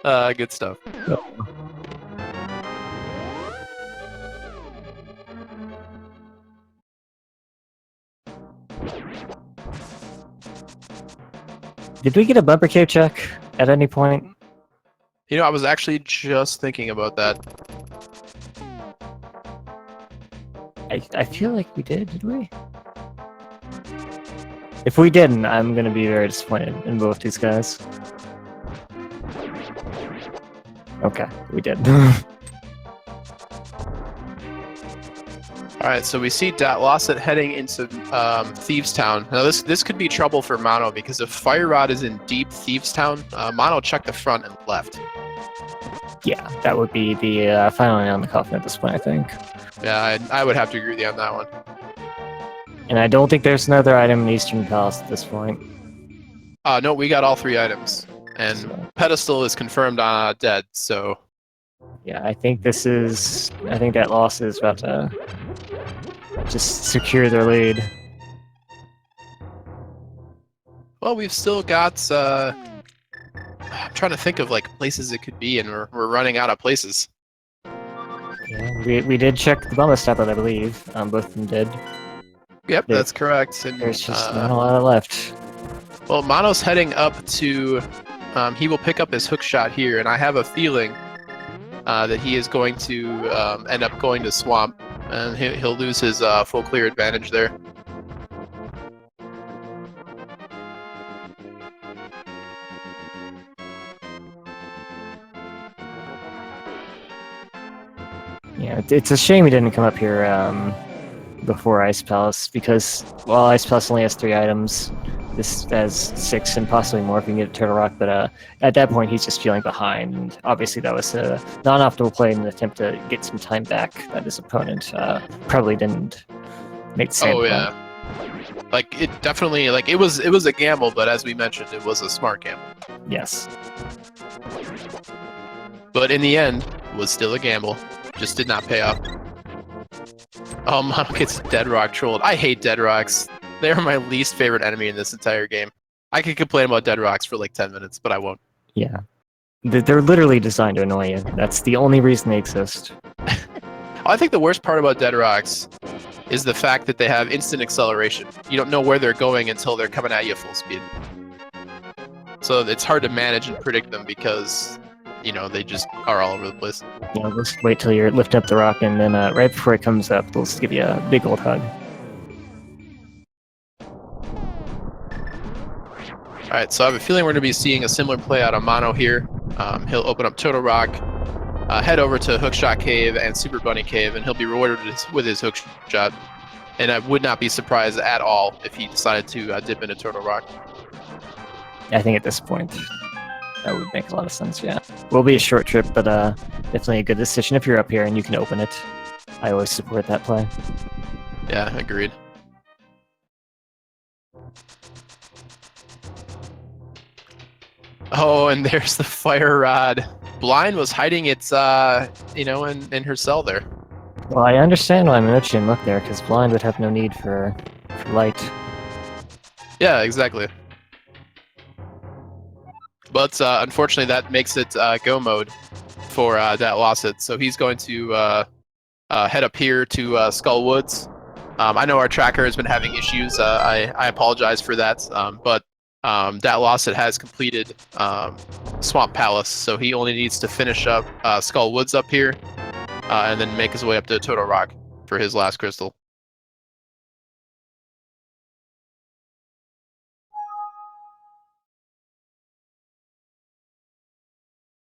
Good stuff. Did we get a bumper cave check at any point? You know, I was actually just thinking about that. I feel like we did we? If we didn't, I'm gonna be very disappointed in both these guys. Okay, we did. Alright, so we see Datlossit heading into Thieves Town. Now this could be trouble for Mono, because if Fire Rod is in deep Thieves Town, Mono checked the front and left. Yeah, that would be the final nail in the coffin at this point, I think. Yeah, I would have to agree with you on that one. And I don't think there's another item in Eastern Palace at this point. No, we got all 3 items. And So, Pedestal is confirmed dead, so... yeah, I think that loss is about to just secure their lead. Well, we've still got... I'm trying to think of like places it could be, and we're running out of places. Yeah, we did check the bonus tablet, I believe. Both of them did. Yep, that's correct. And There's just not a lot left. well, Mono's heading up to... he will pick up his hook shot here, and I have a feeling that he is going to end up going to Swamp, and he'll lose his full clear advantage there. Yeah, it's a shame he didn't come up here before Ice Palace, because while Ice Palace only has 3 items, this has 6 and possibly more if you can get Turtle Rock, but at that point he's just feeling behind, and obviously that was a non-optimal play in an attempt to get some time back that his opponent probably didn't make the same Oh play. yeah, like it definitely, like it was a gamble, but as we mentioned, it was a smart gamble. Yes. But in the end, it was still a gamble. Just did not pay off. Oh, Mono gets Dead Rock trolled. I hate Dead Rocks. They are my least favorite enemy in this entire game. I could complain about Dead Rocks for like 10 minutes, but I won't. Yeah. They're literally designed to annoy you. That's the only reason they exist. I think the worst part about Dead Rocks is the fact that they have instant acceleration. You don't know where they're going until they're coming at you full speed. So it's hard to manage and predict them because, you know, they just are all over the place. You know, just wait till you lift up the rock, and then right before it comes up, they'll just give you a big old hug. Alright, so I have a feeling we're going to be seeing a similar play out of Mono here. He'll open up Turtle Rock, head over to Hookshot Cave and Super Bunny Cave, and he'll be rewarded with his hook shot. And I would not be surprised at all if he decided to dip into Turtle Rock. I think at this point, that would make a lot of sense, yeah. Will be a short trip, but definitely a good decision if you're up here and you can open it. I always support that play. Yeah, agreed. Oh, and there's the fire rod. Blind was hiding its, in her cell there. Well, I understand why Monoci didn't look there, because Blind would have no need for light. Yeah, exactly. But unfortunately, that makes it go mode for Datlossit. So he's going to head up here to Skull Woods. I know our tracker has been having issues. I apologize for that. But Datlossit has completed Swamp Palace, so he only needs to finish up Skull Woods up here and then make his way up to Total Rock for his last crystal.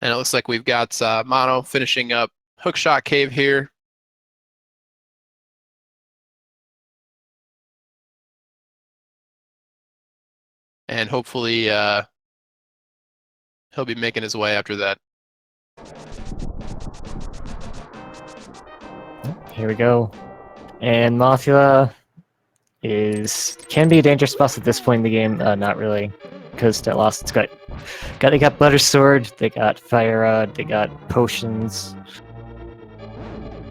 And it looks like we've got Mono finishing up Hookshot Cave here. And hopefully he'll be making his way after that. Here we go. And Mothula can be a dangerous boss at this point in the game. Not really, because Datlossit's they got Butter Sword, they got Fire Rod, they got potions.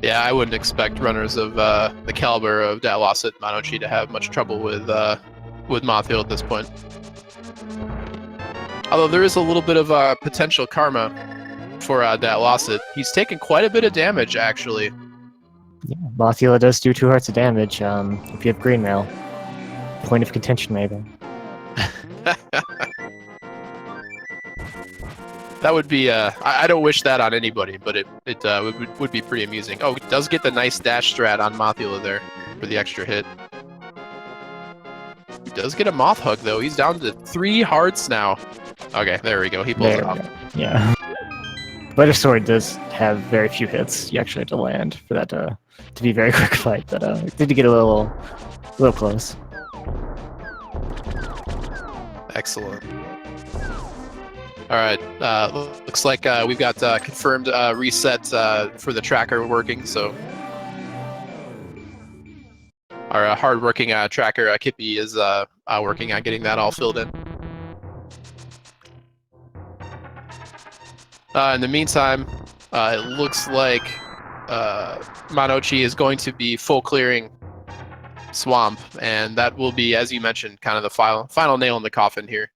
Yeah, I wouldn't expect runners of the caliber of Datlossit Monoci to have much trouble with Mothula at this point. Although there is a little bit of potential karma for Datlossit. He's taken quite a bit of damage, actually. Yeah, Mothula does do 2 hearts of damage if you have green mail. Point of contention, maybe. That would be, I don't wish that on anybody, but it would be pretty amusing. Oh, it does get the nice dash strat on Mothula there for the extra hit. He does get a Moth Hug, though. He's down to 3 hearts now. Okay, there we go. He pulls it off. Yeah. Butter Sword does have very few hits. You actually have to land for that to be a very quick fight, but it did get a little close. Excellent. All right, looks like we've got confirmed reset for the tracker working, so our hard-working tracker, Kippy, is working on getting that all filled in. In the meantime, it looks like Monoci is going to be full clearing Swamp, and that will be, as you mentioned, kind of the final nail in the coffin here.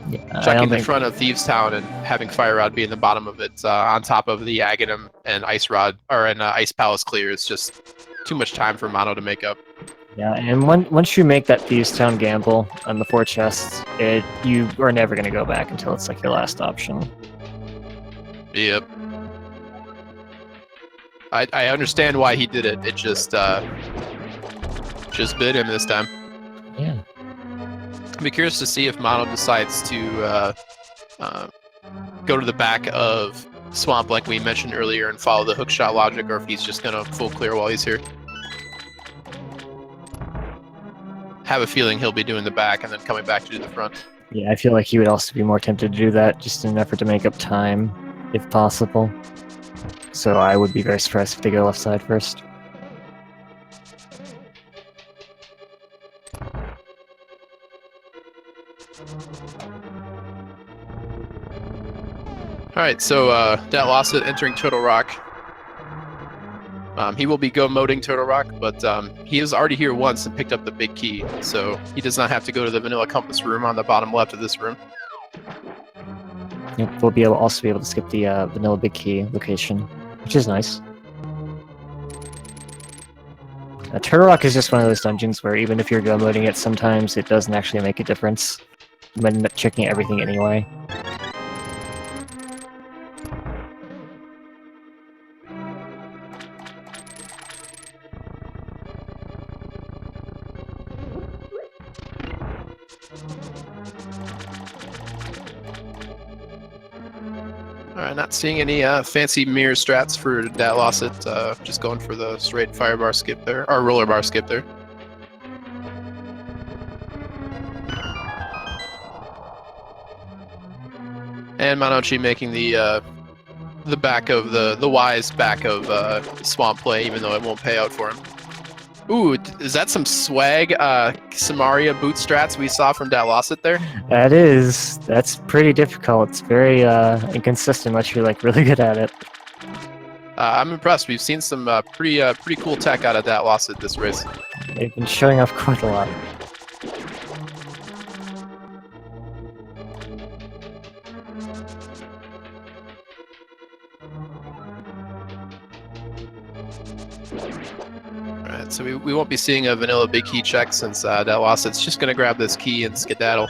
Yeah, Checking the front of Thieves Town and having Fire Rod be in the bottom of it, on top of the Aghanim and Ice Rod, or an Ice Palace clear, is just too much time for Mono to make up. Yeah, and once you make that Thieves Town gamble on the 4 chests, you are never going to go back until it's like your last option. Yep. I understand why he did it. It just bit him this time. Yeah. I'd be curious to see if Mono decides to go to the back of Swamp like we mentioned earlier and follow the hookshot logic, or if he's just gonna full clear while he's here. Have a feeling he'll be doing the back and then coming back to do the front. Yeah, I feel like he would also be more tempted to do that just in an effort to make up time, if possible. So I would be very surprised if they go left side first. Alright, so Datlossit entering Turtle Rock. He will be go moding Turtle Rock, but he is already here once and picked up the big key, so he does not have to go to the vanilla compass room on the bottom left of this room. Yep, we'll also be able to skip the vanilla big key location, which is nice. Turtle Rock is just one of those dungeons where even if you're go moding it, sometimes it doesn't actually make a difference. You might end up checking everything anyway. Alright, not seeing any fancy mirror strats for Datlossit, just going for the straight fire bar skip there, or roller bar skip there. And Monoci making the back of the wise back of swamp play, even though it won't pay out for him. Ooh, is that some swag Samaria boot strats we saw from Datlossit there? That is. That's pretty difficult. It's very inconsistent unless you're like really good at it. I'm impressed. We've seen some pretty cool tech out of Datlossit this race. They've been showing off quite a lot. Alright, so we won't be seeing a vanilla big key check since Datlossit's just going to grab this key and skedaddle.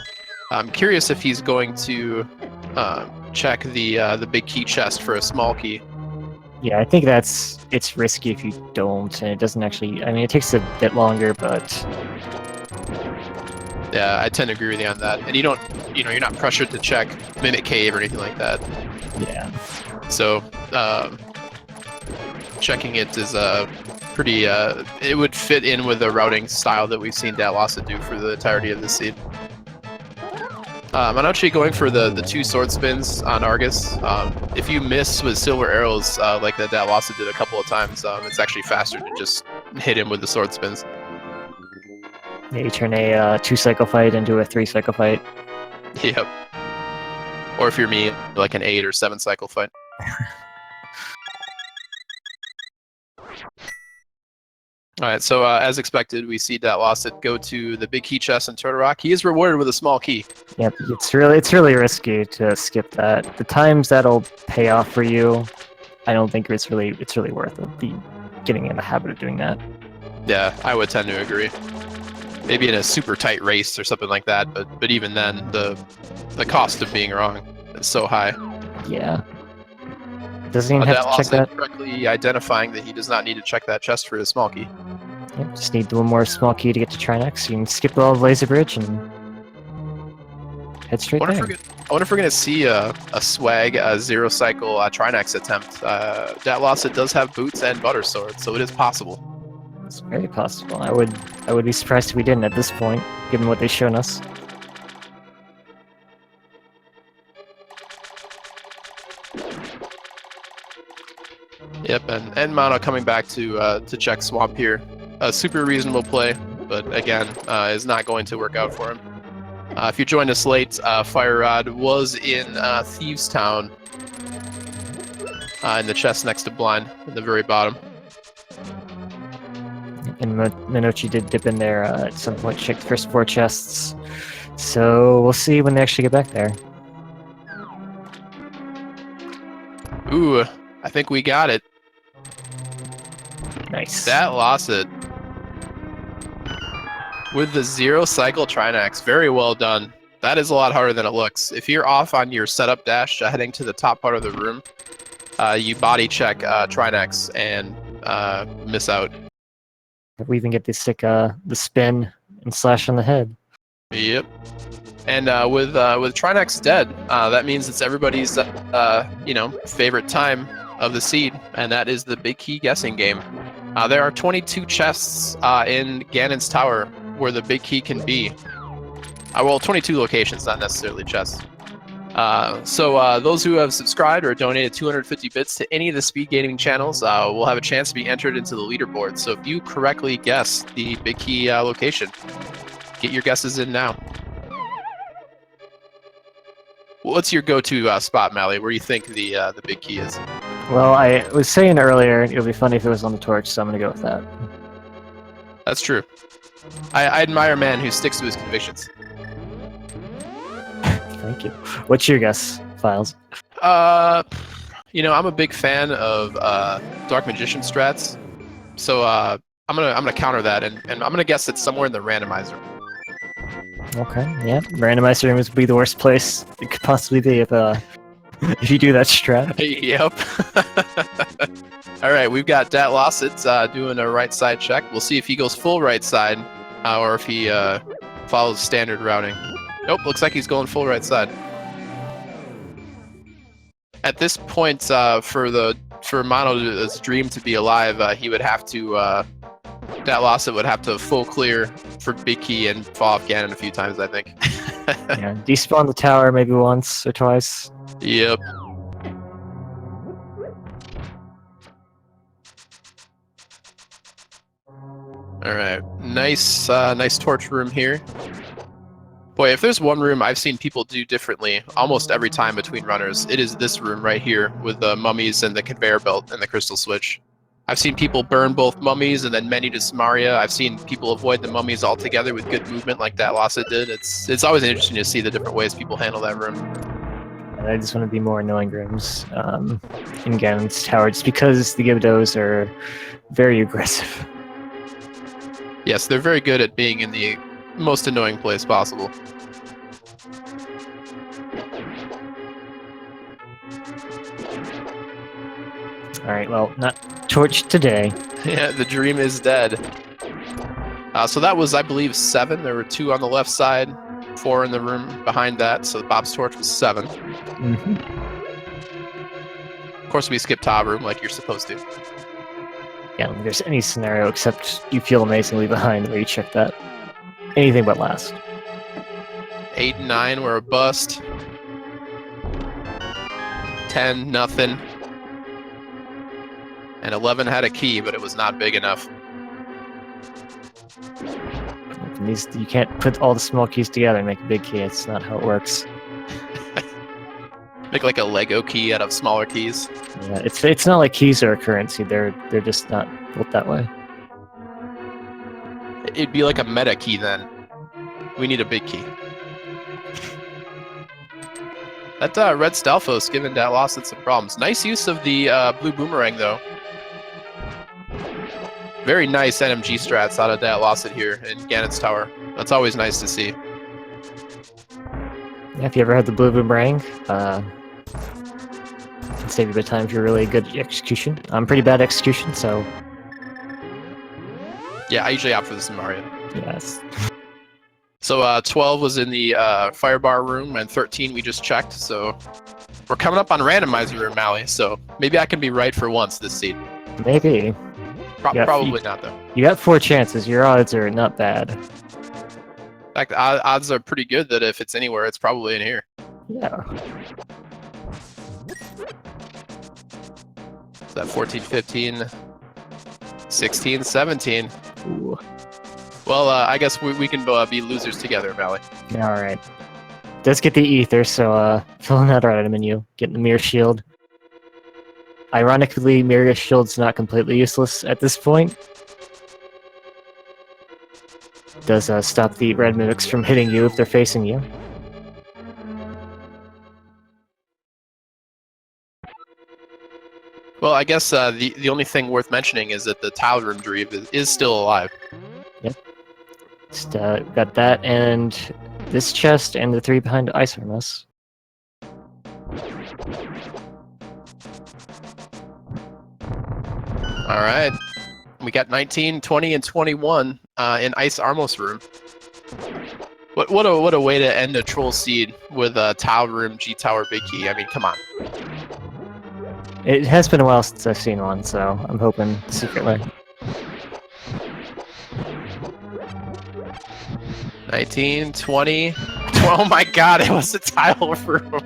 I'm curious if he's going to check the big key chest for a small key. Yeah, I think it's risky if you don't, and it doesn't actually. I mean, it takes a bit longer, but Yeah, I tend to agree with you on that. And you're not pressured to check Mimic Cave or anything like that. yeah. So checking it is pretty. It would fit in with the routing style that we've seen Datlossit do for the entirety of the seed. Monoci going for the 2 sword spins on Argus. If you miss with silver arrows like that Datlossit did a couple of times, it's actually faster to just hit him with the sword spins. Yeah, you turn a 2-cycle fight into a 3-cycle fight. Yep. Or if you're me, like an 8 or 7 cycle fight. Alright, so as expected, we see Datlossit go to the big key chest in Turtle Rock. He is rewarded with a small key. Yep, it's really risky to skip that. The times that'll pay off for you, I don't think it's really worth it. Getting in the habit of doing that. Yeah, I would tend to agree. Maybe in a super tight race or something like that, but even then, the cost of being wrong is so high. Yeah. Doesn't even have to check that. Correctly identifying that he does not need to check that chest for his small key. Yep, just need one more small key to get to Trinex. You can skip all the laser bridge and head straight there. I wonder if we're going to see a swag 0-cycle Trinex attempt. Datlossit does have boots and butter sword, so it is possible. It's very possible. I would be surprised if we didn't at this point, given what they've shown us. Yep, and Mono coming back to check Swamp here. A super reasonable play, but again, is not going to work out for him. If you joined us late, Fire Rod was in Thieves Town, in the chest next to Blind, at the very bottom. And Monoci did dip in there at some point, check the first 4 chests. So we'll see when they actually get back there. Ooh, I think we got it. Nice. Datlossit with the 0-cycle Trinex. Very well done. That is a lot harder than it looks. If you're off on your setup dash heading to the top part of the room, you body check Trinex and miss out. We even get to stick the spin and slash on the head. Yep. And with Trinex dead, that means it's everybody's favorite time of the seed, and that is the big key guessing game. There are 22 chests in Ganon's Tower where the big key can be. Well, 22 locations, not necessarily chests. So those who have subscribed or donated 250 bits to any of the speed gaming channels will have a chance to be entered into the leaderboard. So if you correctly guess the big key location, get your guesses in now. What's your go-to spot, Mally, where you think the big key is? Well, I was saying earlier, it would be funny if it was on the torch, so I'm going to go with that. That's true. I admire a man who sticks to his convictions. Thank you. What's your guess, Files? I'm a big fan of Dark Magician strats, so I'm gonna counter that, and I'm gonna guess it's somewhere in the randomizer. Okay, yeah. Randomizer would be the worst place it could possibly be if you do that strat. Yep. All right, we've got Datlossit doing a right side check. We'll see if he goes full right side, or if he follows standard routing. Nope, looks like he's going full right side. At this point, for Mono's dream to be alive, he would have to Datlossit would have to full clear for Big Key and fall off Ganon a few times, I think. Yeah, despawn the tower maybe once or twice. Yep. All right, nice torch room here. Boy, if there's one room I've seen people do differently almost every time between runners, it is this room right here with the mummies and the conveyor belt and the crystal switch. I've seen people burn both mummies and then many to Samaria. I've seen people avoid the mummies altogether with good movement like Datlossit did. It's always interesting to see the different ways people handle that room. And I just want to be more annoying rooms in Ganon's tower, just because the Gibdos are very aggressive. Yes, they're very good at being in the most annoying place possible. Alright, well, not torch today. Yeah, the dream is dead. So that was, I believe, 7. There were 2 on the left side, 4 in the room behind that, so Bob's torch was 7. Mm-hmm. Of course, we skipped top room like you're supposed to. Yeah, I don't think there's any scenario except you feel amazingly behind where you check that. Anything but last. 8 and 9 were a bust. 10, nothing. And 11 had a key, but it was not big enough. You can't put all the small keys together and make a big key. It's not how it works. Make like a Lego key out of smaller keys. Yeah, it's not like keys are a currency. They're just not built that way. It'd be like a meta key then. We need a big key. That red Stalfos giving Datlossit some problems. Nice use of the blue boomerang though. Very nice NMG strats out of Datlossit here in Ganon's tower. That's always nice to see. Yeah, if you ever had the blue boomerang, can save you a bit of time if you're really good at execution. I'm pretty bad at execution, so... Yeah, I usually opt for the Samaria. Yes. So 12 was in the firebar room, and 13 we just checked, so... We're coming up on Randomizer room, Mally, so maybe I can be right for once this seed. Maybe. Probably not, though. You got 4 chances. Your odds are not bad. In fact, the odds are pretty good that if it's anywhere, it's probably in here. Yeah. So that 14, 15, 16, 17. Ooh. Well, I guess we can be losers together, Valley. Alright. Does get the ether, so fill another item in you. Get the mirror shield. Ironically, mirror shield's not completely useless at this point. Does stop the red mimics from hitting you if they're facing you. Well, I guess the only thing worth mentioning is that the tile room dream is still alive. Yep. Just got that and this chest and the 3 behind Ice Armos. All right. We got 19, 20, and 21 in Ice Armos room. What a way to end a troll seed with a tile room G Tower Big Key. I mean, come on. It has been a while since I've seen one, so I'm hoping secretly. 19, 20. Oh my god, it was a tile room.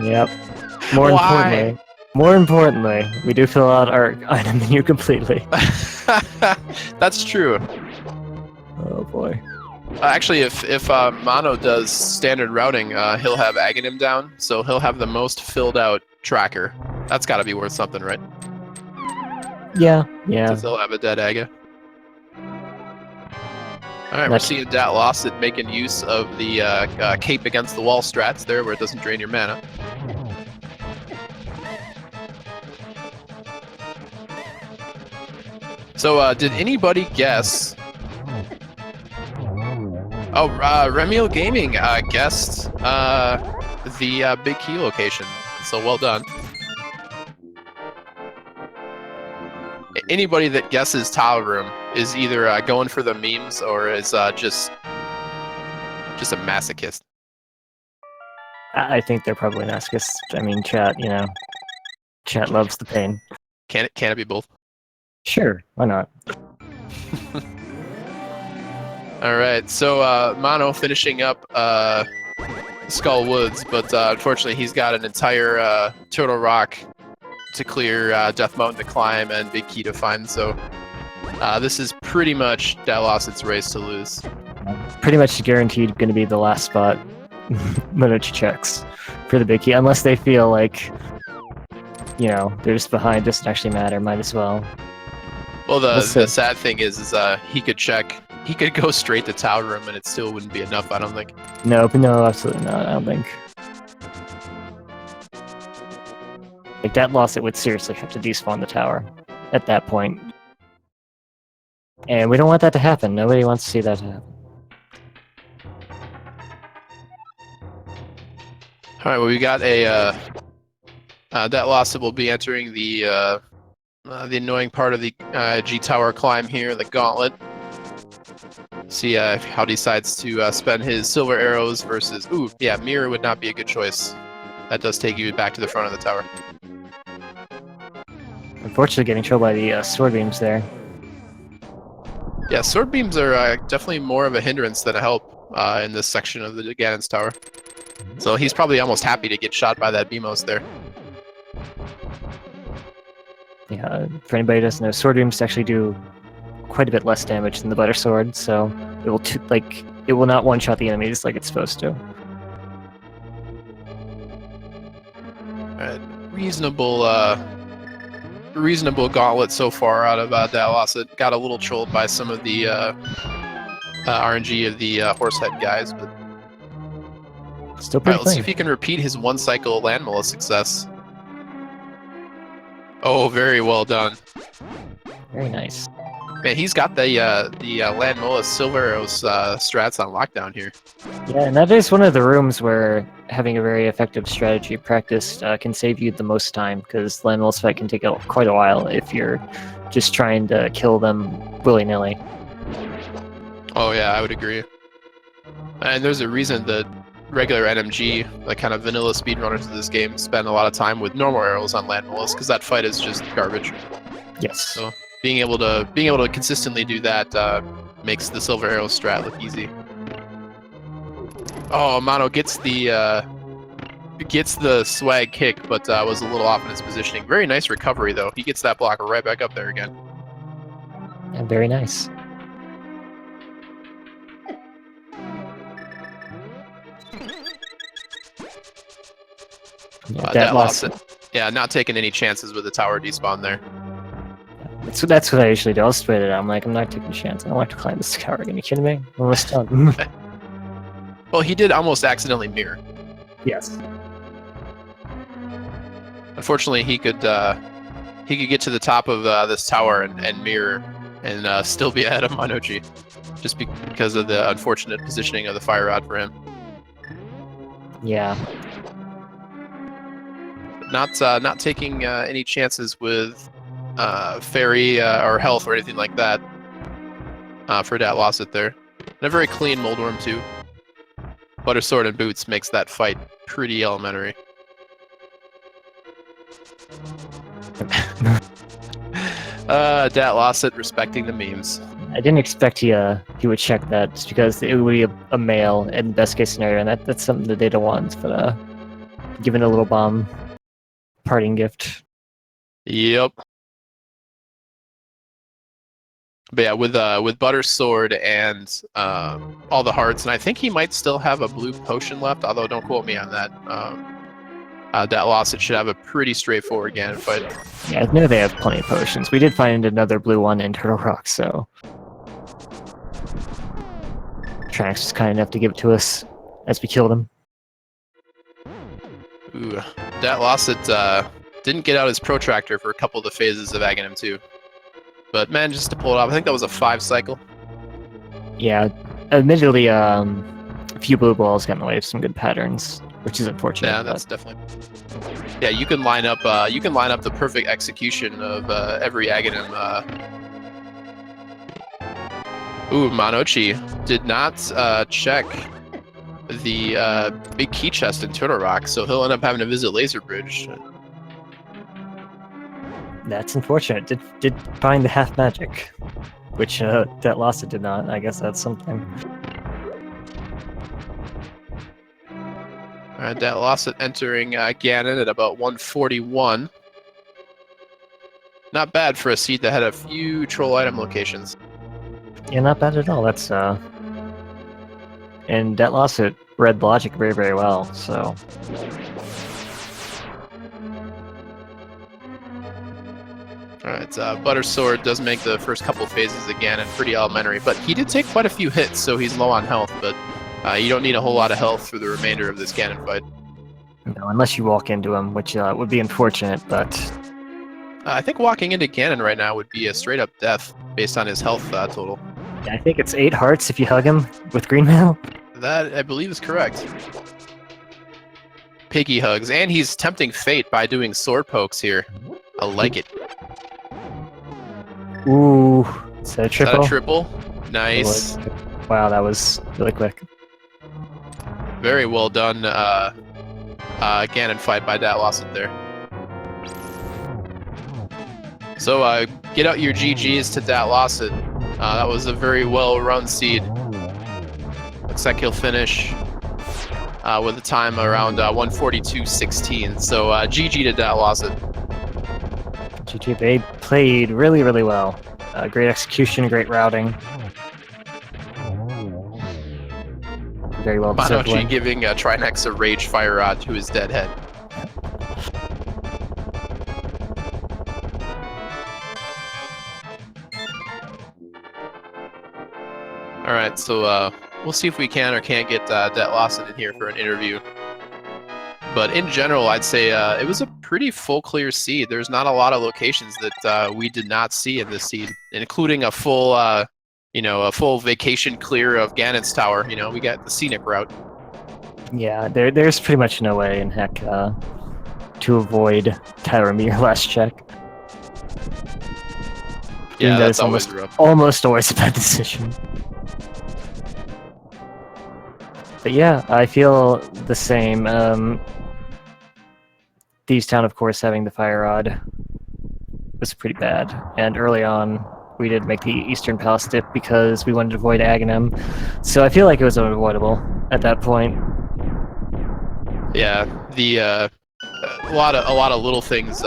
Yep. More importantly, we do fill out our item menu completely. That's true. Oh boy. Actually, if Mono does standard routing, he'll have Aghanim down, so he'll have the most filled out tracker. That's got to be worth something, right? Yeah. Because he'll have a dead Aga. Alright, we're seeing Datlossit making use of the cape against the wall strats there, where it doesn't drain your mana. So, did anybody guess? Oh, Remiel Gaming guessed the Big Key location. So well done. Anybody that guesses tile room is either going for the memes or is just a masochist. I think they're probably not, because, I mean, chat, you know, chat loves the pain. Can it be both? Sure, why not? All right, so Mono finishing up Skull Woods, but unfortunately he's got an entire Turtle Rock to clear, Death Mountain to climb, and Big Key to find. So this is pretty much Datlossit's race to lose. Pretty much guaranteed going to be the last spot Monoci checks for the big key, unless they feel like, you know, they're just behind, doesn't actually matter, might as well. Well, the sad thing is he could check, he could go straight to Tower Room and it still wouldn't be enough, I don't think. No, absolutely not, I don't think. Like, Datlossit would seriously have to despawn the tower at that point. And we don't want that to happen. Nobody wants to see that happen. Alright, well, we got a Datlossit will be entering the annoying part of the G Tower climb here, the Gauntlet. See how he decides to spend his silver arrows versus... Ooh, yeah, Mirror would not be a good choice. That does take you back to the front of the tower. Unfortunately, getting killed by the sword beams there. Yeah, sword beams are definitely more of a hindrance than a help in this section of the Ganon's tower. So he's probably almost happy to get shot by that Beamos there. Yeah, for anybody who doesn't know, sword beams actually do quite a bit less damage than the butter sword, so it will it will not one-shot the enemies like it's supposed to. Alright, reasonable gauntlet so far out of Datlossit. Got a little trolled by some of the RNG of the Horsehead guys, but still pretty let's see if he can repeat his one-cycle Landmilla success. Oh, very well done. Very nice. Man, he's got the Landmilla Silver Arrows strats on lockdown here. Yeah, and that is one of the rooms where having a very effective strategy practiced can save you the most time, because Landmilla's fight can take quite a while if you're just trying to kill them willy-nilly. Oh yeah, I would agree. And there's a reason that regular NMG, like kind of vanilla speedrunners of this game, spend a lot of time with normal arrows on Landmillas, because that fight is just garbage. Yes. So being able to consistently do that makes the Silver Arrow strat look easy. Oh, Mono gets the swag kick, but was a little off in his positioning. Very nice recovery though. He gets that block right back up there again. And very nice. Yeah, Datlossit. Yeah, not taking any chances with the tower despawn there. That's what I usually do. I'll split it out. I'm like, I'm not taking a chance. I don't like to climb this tower. Are you kidding me? I'm almost done. Well, he did almost accidentally mirror. Yes. Unfortunately, he could get to the top of this tower and mirror and still be ahead of Monoci, just because of the unfortunate positioning of the fire rod for him. Yeah. Not taking any chances with fairy or health or anything like that for Datlossit there. And a very clean Moldworm too. Butter Sword and Boots makes that fight pretty elementary. Datlossit respecting the memes. I didn't expect he would check that, just because it would be a male in the best case scenario, and that's something the data wants. But given a little bomb parting gift. Yep. But yeah, with Butter Sword and all the hearts, and I think he might still have a blue potion left, although don't quote me on that. Datlossit should have a pretty straightforward Ganon fight. Yeah, I know they have plenty of potions. We did find another blue one in Turtle Rock, so Trax was kind enough to give it to us as we killed him. Ooh, Datlossit didn't get out his protractor for a couple of the phases of Aghanim 2. But managed to pull it off. I think that was a 5 cycle. Yeah, admittedly, a few blue balls got in the way of some good patterns, which is unfortunate. Yeah, that's definitely. Yeah, you can line up the perfect execution of every Aghanim. Ooh, Monoci did not check the big key chest in Turtle Rock, so he'll end up having to visit Laser Bridge. That's unfortunate. Did find the half magic, which Datlossit did not. I guess that's something. Alright, Datlossit entering Ganon at about 141. Not bad for a seed that had a few troll item locations. Yeah, not bad at all. That's and Datlossit read logic very, very well. So Alright, Buttersword does make the first couple phases of Ganon pretty elementary, but he did take quite a few hits, so he's low on health, but you don't need a whole lot of health for the remainder of this Ganon fight. no, unless you walk into him, which would be unfortunate, but I think walking into Ganon right now would be a straight-up death, based on his health total. I think it's 8 hearts if you hug him with green mail. That, I believe, is correct. Piggy hugs, and he's tempting fate by doing sword pokes here. I like it. Ooh, is that a Is triple? that a triple? Nice. Wow, that was really quick. Very well done Ganon fight by Datlossit there. So get out your GGs to Datlossit. That was a very well-run seed. Looks like he'll finish with a time around 142.16. So GG to Datlossit. GG, they played really, really well. Great execution, great routing. Very well deserved Monoci win. giving Trinex a Rage Fire Rod to his dead head. Alright, so we'll see if we can or can't get Datlossit in here for an interview. But in general, I'd say it was a pretty full clear seed. There's not a lot of locations that we did not see in this seed, including a full, a full vacation clear of Ganon's Tower. You know, we got the scenic route. Yeah, there's pretty much no way in heck to avoid Tyramir last check. Yeah, Even though that's it's always rough. almost always a bad decision. But yeah, I feel the same. Thieves Town, of course, having the Fire Rod was pretty bad. And early on, we did make the Eastern Palace dip because we wanted to avoid Aghanim. So I feel like it was unavoidable at that point. Yeah, the a lot of little things.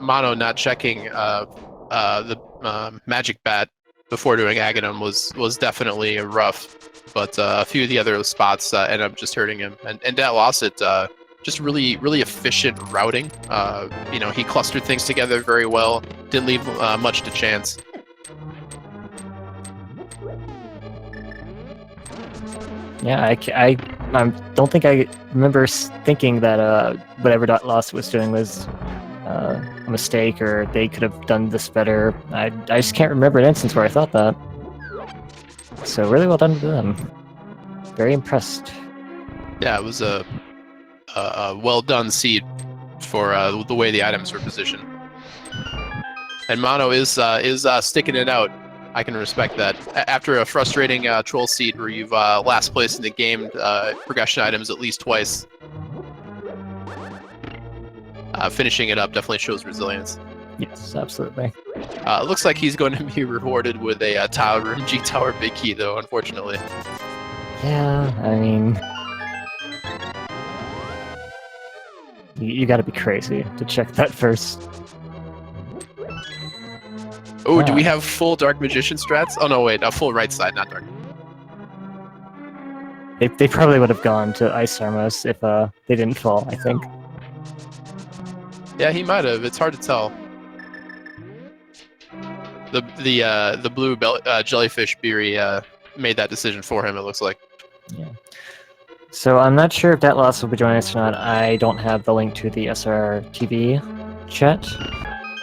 Mono not checking the magic bat before doing Aghanim was definitely rough, but a few of the other spots ended up just hurting him. And Datlossit just really efficient routing. He clustered things together very well. Didn't leave much to chance. Yeah, I don't think I remember thinking that whatever Datlossit was doing was a mistake or they could have done this better. I just can't remember an instance where I thought that. So really well done to them. Very impressed. Yeah, it was a well done seed for the way the items were positioned. And Mono is sticking it out. I can respect that. After a frustrating troll seed where you've last place in the game progression items at least twice, finishing it up definitely shows resilience. Yes, absolutely. It looks like he's going to be rewarded with a Tower Room G Tower Big Key, though, unfortunately. Yeah, I mean, you got to be crazy to check that first. Oh, do we have full Dark Magician strats? Oh no, wait, a full right side, not Dark. They probably would have gone to Ice Armos if they didn't fall, I think. Yeah, he might have. It's hard to tell. The blue jellyfish Beery made that decision for him, it looks like. Yeah. So I'm not sure if Datlossit will be joining us or not. I don't have the link to the SR TV chat.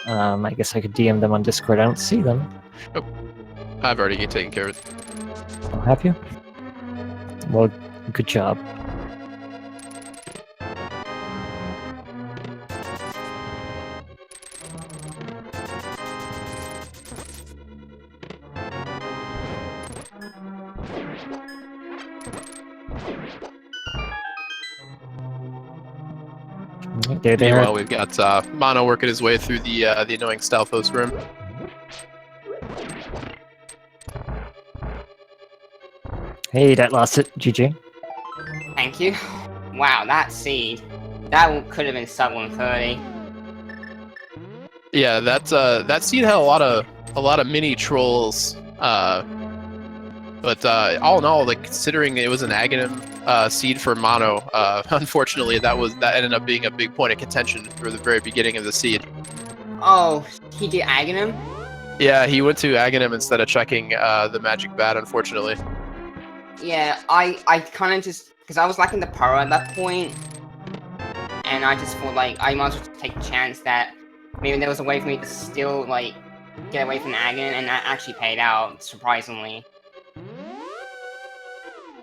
I guess I could DM them on Discord. I don't see them. Oh, I've already taken care of it. Oh, have you? Well, good job. There they Meanwhile, are. we've got Mono working his way through the annoying Stalfos room. Hey, Datlossit, GG. Thank you. Wow, that seed. That could have been sub 130. Yeah, that seed had a lot of mini trolls. But all in all, like considering it was an Aghanim seed for Mono, unfortunately that ended up being a big point of contention for the very beginning of the seed. Oh, he did Aghanim? Yeah, he went to Aghanim instead of checking the magic bat, unfortunately. Yeah, I kind of just, because I was lacking the power at that point, and I just thought, like, I might as well take a chance that maybe there was a way for me to still, like, get away from Aghanim, and that actually paid out, surprisingly.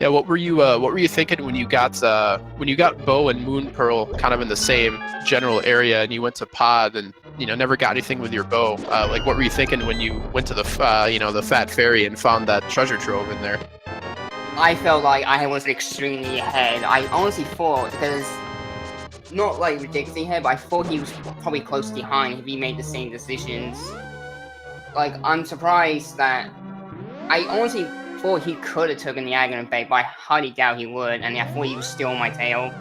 Yeah, what were you thinking when you got Bow and Moon Pearl kind of in the same general area, and you went to Pod and never got anything with your bow? Like, what were you thinking when you went to the the Fat Fairy and found that treasure trove in there? I felt like I was extremely ahead. I honestly thought, because not like ridiculously ahead, but I thought he was probably close behind if he made the same decisions. Like, I'm surprised that I honestly thought he could have taken the Aghanim bait, but I highly doubt he would, and I thought he was still on my tail.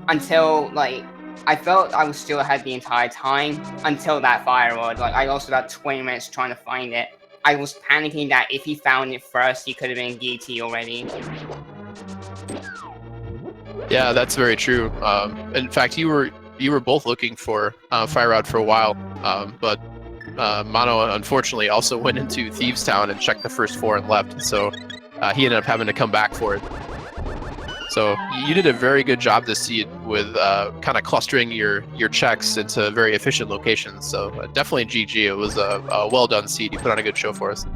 Until, like, I felt I was still ahead the entire time, until that fire rod. Like, I lost about 20 minutes trying to find it. I was panicking that if he found it first, he could have been GT already. Yeah, that's very true. In fact, you were both looking for Fire Rod for a while, but Mono unfortunately also went into Thieves Town and checked the first 4 and left, so he ended up having to come back for it. So you did a very good job this seed with kind of clustering your checks into very efficient locations. So definitely GG. It was a well done seed. You put on a good show for us.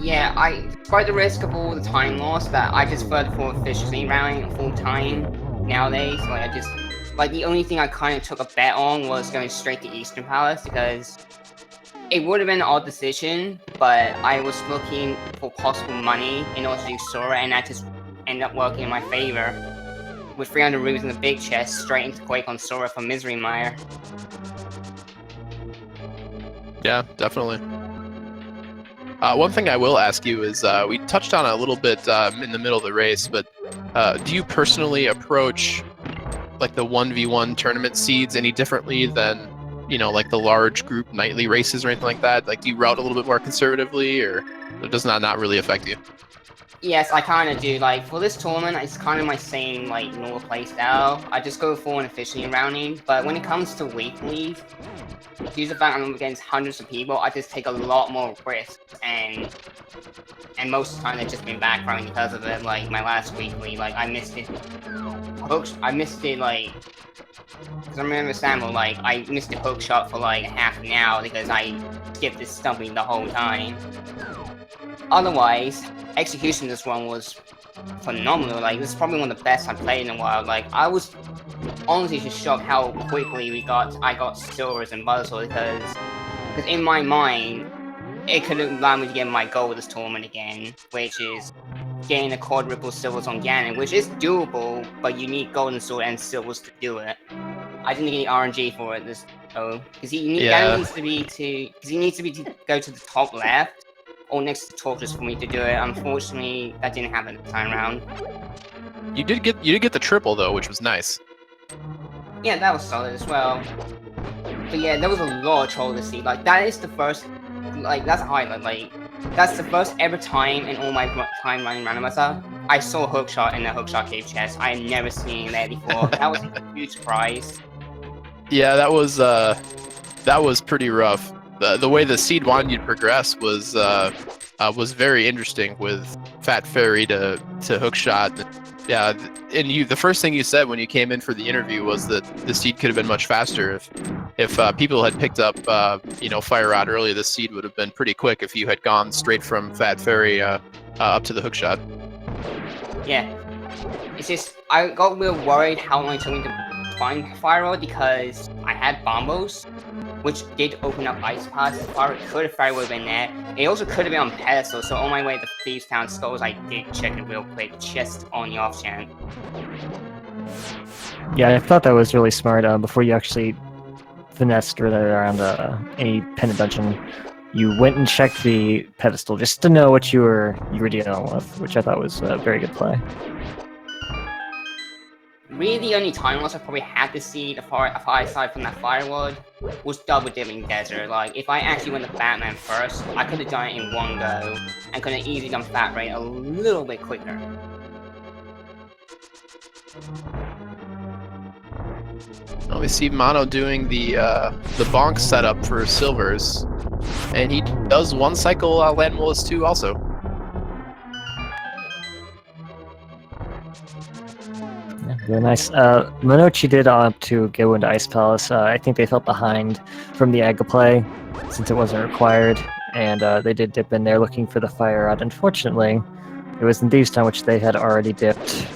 Yeah, despite the risk of all the time loss, that I just prefer for efficiency rounding full time nowadays. Like, the only thing I kind of took a bet on was going straight to Eastern Palace, because it would have been an odd decision, but I was looking for possible money in order to do Sora, and that just ended up working in my favor. With 300 rubies in the big chest, straight into Quake on Sora for Misery Mire. Yeah, definitely. One thing I will ask you is, we touched on it a little bit in the middle of the race, but do you personally approach like the 1v1 tournament seeds any differently than like the large group nightly races or anything like that? Like, do you route a little bit more conservatively, or does not really affect you? Yes, I kind of do. Like, for this tournament, it's kind of my same, like, normal playstyle. I just go for an efficiency rounding, but when it comes to weeklies, due to the fact I'm against hundreds of people, I just take a lot more risks, and most of the time they've just been backfiring because of it. Like, my last weekly, like, I missed it, like, because I remember Samuel, like, I missed a hook shot for, like, half an hour because I skipped this stumping the whole time. Otherwise, execution this one was phenomenal. Like, this is probably one of the best I've played in a while. Like, I was honestly just shocked how quickly I got silvers and Buzzsaw, because in my mind, it could have allowed me to get my goal with this tournament again, which is getting the quadruple silvers on Ganon, which is doable, but you need golden sword and silvers to do it. I didn't get any RNG for it because Ganon needs to be to go to the top left or next to torches for me to do it. Unfortunately, that didn't happen this time around. You did get the triple though, which was nice. Yeah, that was solid as well. But yeah, there was a lot of troll to see. Like, that is the first, like, that's a highlight. Like, that's the first ever time in all my time running Randomizer I saw a hookshot in the hookshot cave chest. I had never seen that before. That was a huge surprise. Yeah, that was pretty rough. The way the seed wanted you to progress was very interesting with Fat Fairy to hookshot. Yeah, and the first thing you said when you came in for the interview was that the seed could have been much faster if people had picked up Fire Rod earlier. The seed would have been pretty quick if you had gone straight from Fat Fairy up to the hookshot. Yeah, it's just I got real worried how long it took me to find Fire Rod because I had bombos, which did open up ice pods. The Fire could have very well been there. It also could have been on pedestal, so on my way to Thieves Town Skulls, I did check it real quick, just on the off chance. Yeah, I thought that was really smart. Before you actually finessed around any pendant dungeon, you went and checked the pedestal just to know what you were dealing with, which I thought was a very good play. Really, the only time loss I probably had to see the far side from that firewall was double dipping desert. Like, if I actually went to Batman first, I could have done it in one go, and could have easily done Fat Ray a little bit quicker. Well, we see Mono doing the bonk setup for silvers, and he does one cycle Land Molus 2 also. Yeah, very nice. Monochi did opt to go into Ice Palace. I think they felt behind from the Aga play, since it wasn't required, and they did dip in there looking for the fire out. Unfortunately, it was in Thieves' Town, which they had already dipped.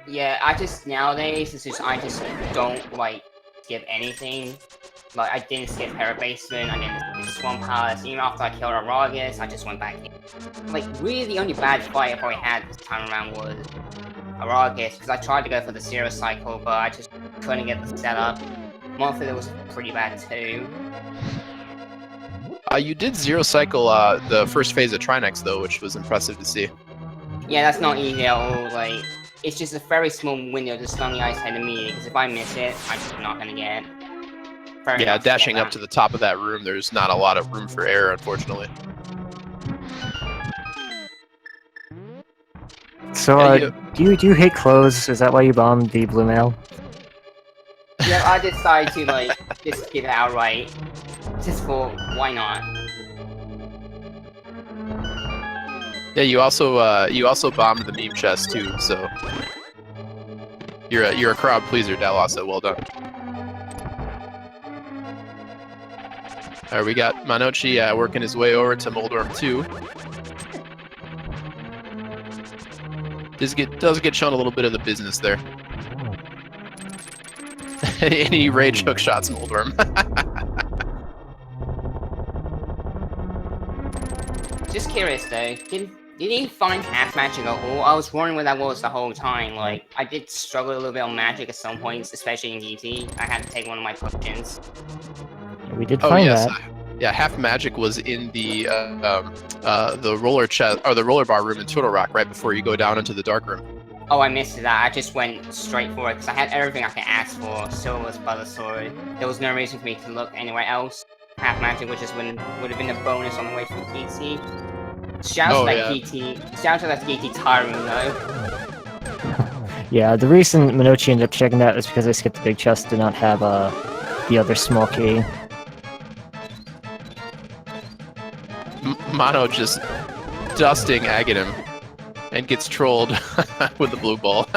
Yeah, nowadays, I just don't, like, skip anything. Like, I didn't skip Hera Basement, I didn't skip Swamp Palace, even after I killed Aragus, I just went back in. Like, really the only bad fight I probably had this time around was Aragus, because I tried to go for the Zero Cycle, but I just couldn't get the setup. Monthly was pretty bad too. You did Zero Cycle the first phase of Trinex though, which was impressive to see. Yeah, that's not easy at all, like, it's just a very small window to stun the ice head immediately, because if I miss it, I'm just not gonna get it. Yeah, dashing up to the top of that room, there's not a lot of room for error, unfortunately. So, do you hate clothes? Is that why you bombed the blue mail? Yeah, I decided to, like, just give it outright. Just for, why not? Yeah, you also bombed the meme chest too, so you're a crowd pleaser, Datlossit. Well done. Alright, we got Monoci working his way over to Moldorm 2. Does get shown a little bit of the business there. And he rage hook shots Moldorm. Just curious though, did he find half magic at all? I was wondering where that was the whole time. Like, I did struggle a little bit on magic at some points, especially in DT. I had to take one of my potions. We did find that. Yeah, half magic was in the roller chest or the roller bar room in Turtle Rock right before you go down into the dark room. Oh, I missed that. I just went straight for it because I had everything I could ask for. So was Butter Sword. There was no reason for me to look anywhere else. Half magic, which is would have been a bonus on the way from PT. Shout out to that PT. Shout out to that PT Tyroom though. Yeah, the reason Monochi ended up checking that is because I skipped the big chest, did not have the other small key. Mono just dusting Aghanim and gets trolled with the blue ball.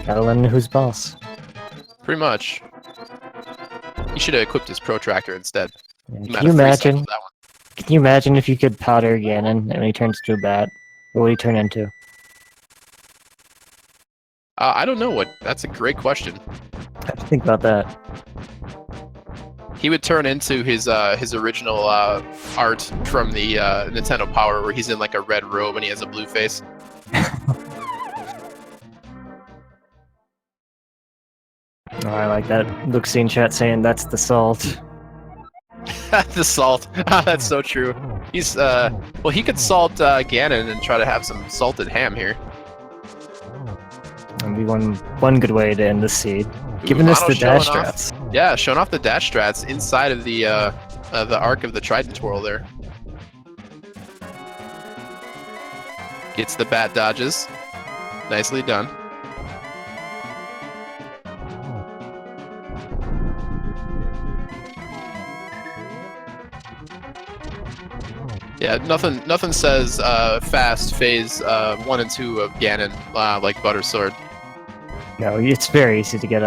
Gotta learn who's boss. Pretty much. He should have equipped his protractor instead. Yeah, can you imagine? Can you imagine if you could powder Ganon and when he turns into a bat? What would he turn into? I don't know. That's a great question. I have to think about that. He would turn into his original art from the Nintendo Power, where he's in like a red robe and he has a blue face. Oh, I like that. Luke's in chat saying that's the salt. The salt. That's so true. He's well, he could salt Ganon and try to have some salted ham here. That'd be one good way to end the seed. Giving us the dash strats. Yeah, showing off the dash strats inside of the arc of the Trident twirl there. Gets the bat dodges. Nicely done. Yeah, nothing says fast phase 1 and 2 of Ganon like Butter Sword. No, it's very easy to get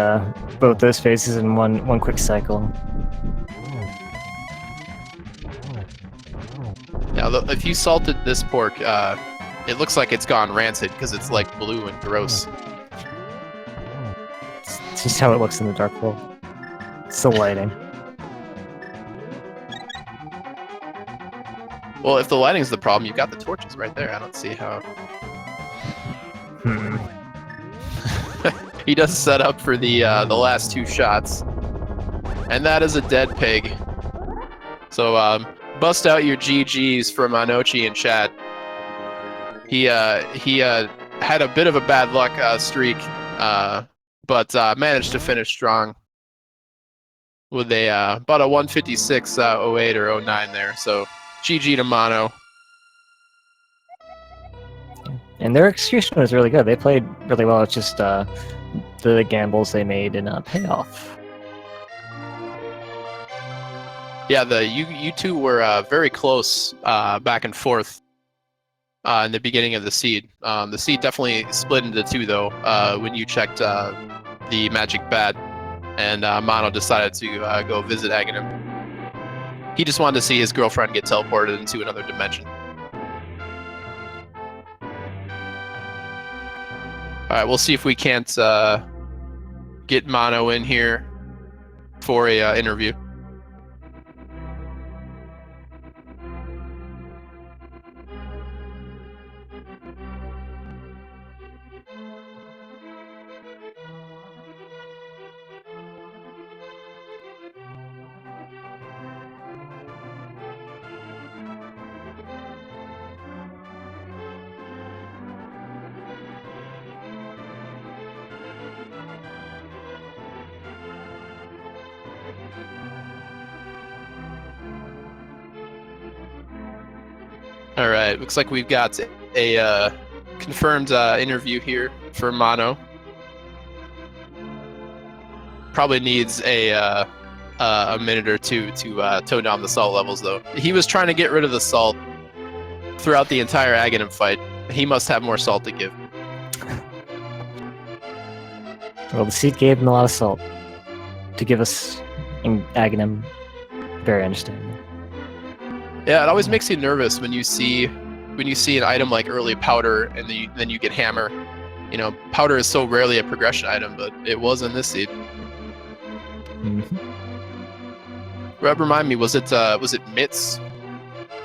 both those phases in one quick cycle. Now, if you salted this pork, it looks like it's gone rancid because it's like blue and gross. It's just how it looks in the dark world. It's the lighting. Well, if the lighting's the problem, you've got the torches right there. I don't see how. Hmm. He does set up for the last 2 shots, and that is a dead pig. So bust out your GGs for Monoci in chat. He had a bit of a bad luck streak, but managed to finish strong with a about a 156.08 or 09 there. So GG to Mono. And their execution was really good. They played really well. It's just the gambles they made didn't pay off. Yeah, you two were very close back and forth in the beginning of the seed. The seed definitely split into 2 though when you checked the magic bat, and Mono decided to go visit Aghanim. He just wanted to see his girlfriend get teleported into another dimension. All right, we'll see if we can't get Mono in here for a interview. All right, looks like we've got a confirmed interview here for Mono. Probably needs a minute or 2 to tone down the salt levels, though. He was trying to get rid of the salt throughout the entire Aghanim fight. He must have more salt to give. Well, the seed gave him a lot of salt to give us in Aghanim. Very understandable. Yeah, it always makes you nervous when you see an item like early powder and then you get hammer. You know, powder is so rarely a progression item, but it was in this seed. Remind me, was it mitts,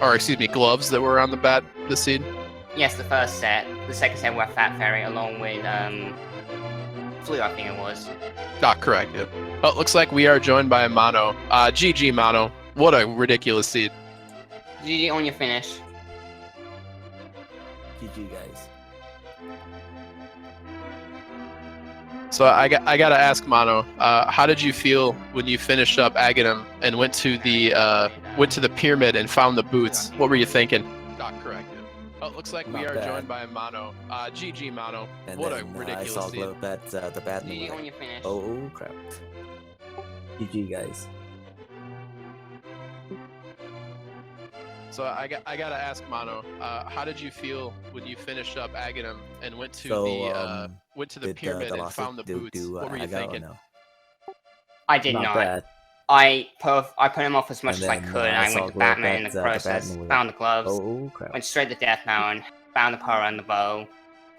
or excuse me, gloves that were on the bat this seed? Yes, the first set. The second set were Fat Fairy along with Flea, I think it was. Ah, correct. Yeah. Oh, it looks like we are joined by Mono. GG Mono. What a ridiculous seed. GG on your finish. GG guys. So I gotta ask Mono, how did you feel when you finished up Aghanim and went to the pyramid and found the boots? What were you thinking? Ah, correct. Yeah. Oh, it looks like we Not are bad. joined by Mono. GG Mono. And What then, a ridiculous I saw seed. the bad GG number. on your finish. Oh crap. GG guys. So I gotta ask Mono, how did you feel when you finished up Aghanim and went to the Did, pyramid and Datlossit found the boots? What were you Aga or thinking? no? I did Not not. bad. I put him off as much And as I then, could, and I I saw went to Glow Batman in that, the the process, Batman was found the gloves, Oh crap. went straight to Death Mountain, found the power and the bow.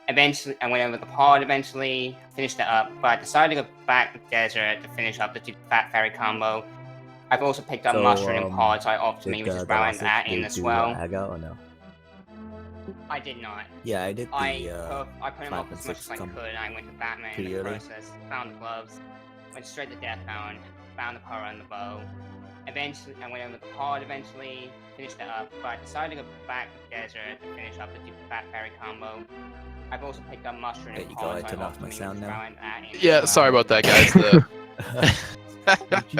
Eventually, I went over the pod, eventually finished it up, but I decided to go back to the desert to finish up the 2 Fat Fairy combo. I've also picked up So, mushroom and pod, so I opted Did maybe just the rowing Datlossit that in as do well. Aga or no? I did not. Yeah, I did the I put him 5 off and as much 6 as I come could, and I went to Batman in pretty the early. process, found the gloves, went straight to Death Mountain, found the power and the bow. Eventually, I went over the pod, eventually finished it up, but I decided to go back to the desert to finish up the 2 Fat Fairy combo. I've also picked up mushroom There and you go, I pod, so turned I off my opted maybe sound just now. rowing that in as Yeah, well. sorry about that, guys.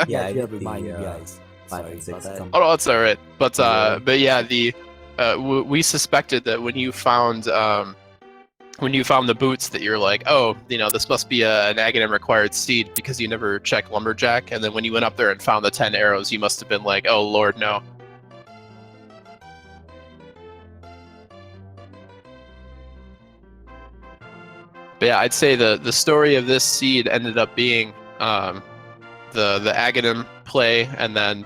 Yeah, I did remind the you guys. 5 and 6 come. Oh, no, that's all right. But Yeah. yeah, we suspected that when you found the boots, that you're like, oh, you know, this must be an Aghanim required seed because you never checked lumberjack. And then when you went up there and found the 10 arrows, you must have been like, oh Lord, no. But yeah, I'd say the story of this seed ended up being the Aghanim play, and then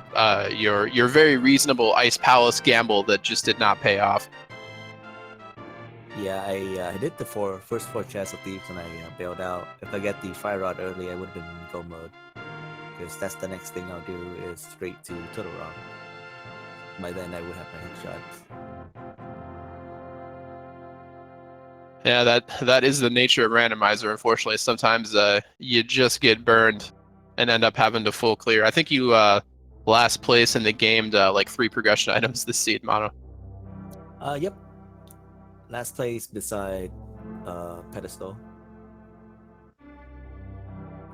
your very reasonable Ice Palace gamble that just did not pay off. Yeah, I did the first four chests of thieves and I bailed out. If I get the fire rod early, I would have been in go mode. Because that's the next thing I'll do is straight to Turtle Rock. by then I would have my hook shots. Yeah, that is the nature of randomizer. Unfortunately, sometimes you just get burned and end up having to full clear. I think you last place in the game to like 3 progression items this seed, Mono. Yep. Last place beside pedestal.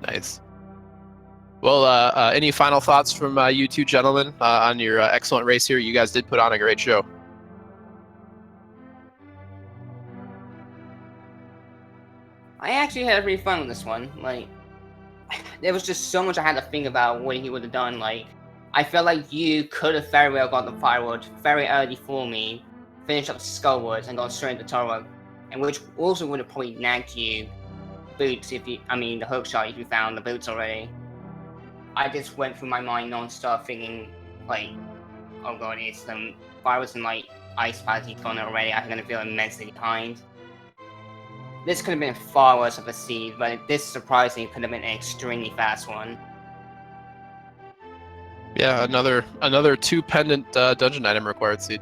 Nice. Well, any final thoughts from you two gentlemen on your excellent race here? You guys did put on a great show. I actually had really fun with this one. Like, there was just so much I had to think about what he would have done. Like, I felt like you could have very well got the firewood very early for me, finished up Skullwood, and gone straight into Toro, and which also would have probably nagged you boots the hook shot if you found the boots already. I just went through my mind non-stop thinking, like, oh god, it's them. If I was in like Ice Party's gone already, I'm gonna feel immensely behind. This could have been far worse of a seed, but this surprisingly could have been an extremely fast one. Yeah, another 2 pendant dungeon item required seed.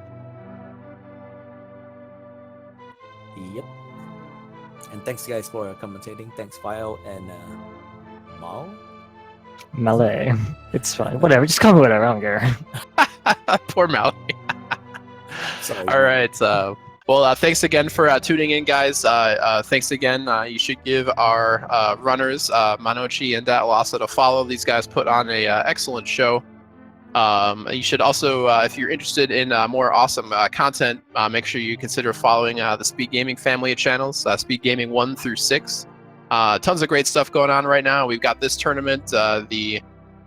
Yep. And thanks guys for commentating. Thanks File and Mal. Melee. It's fine. Whatever. Just call me whatever. I don't care. Poor Mally. Sorry. All right. Well, thanks again for tuning in, guys. Thanks again. You should give our runners, Monoci and Datlossit, a follow. These guys put on a excellent show. You should also, if you're interested in more awesome content, make sure you consider following the Speed Gaming family of channels, Speed Gaming 1 through 6. Tons of great stuff going on right now. We've got this tournament, the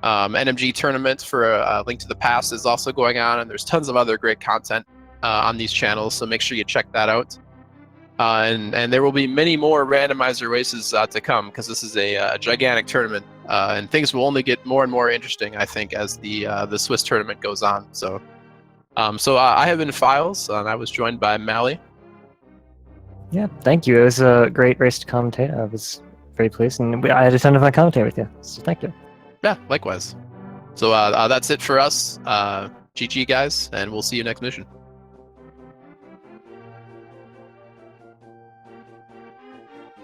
NMG tournament for Link to the Past is also going on, and there's tons of other great content on these channels, so make sure you check that out. And there will be many more randomizer races to come, because this is a gigantic tournament, and things will only get more and more interesting, I think, as the Swiss tournament goes on. So, I have been Files, and I was joined by Mally. Yeah, thank you. It was a great race to commentate. I was very pleased, and I had a ton of fun commentating with you. So thank you. Yeah, likewise. So that's it for us. GG, guys, and we'll see you next mission.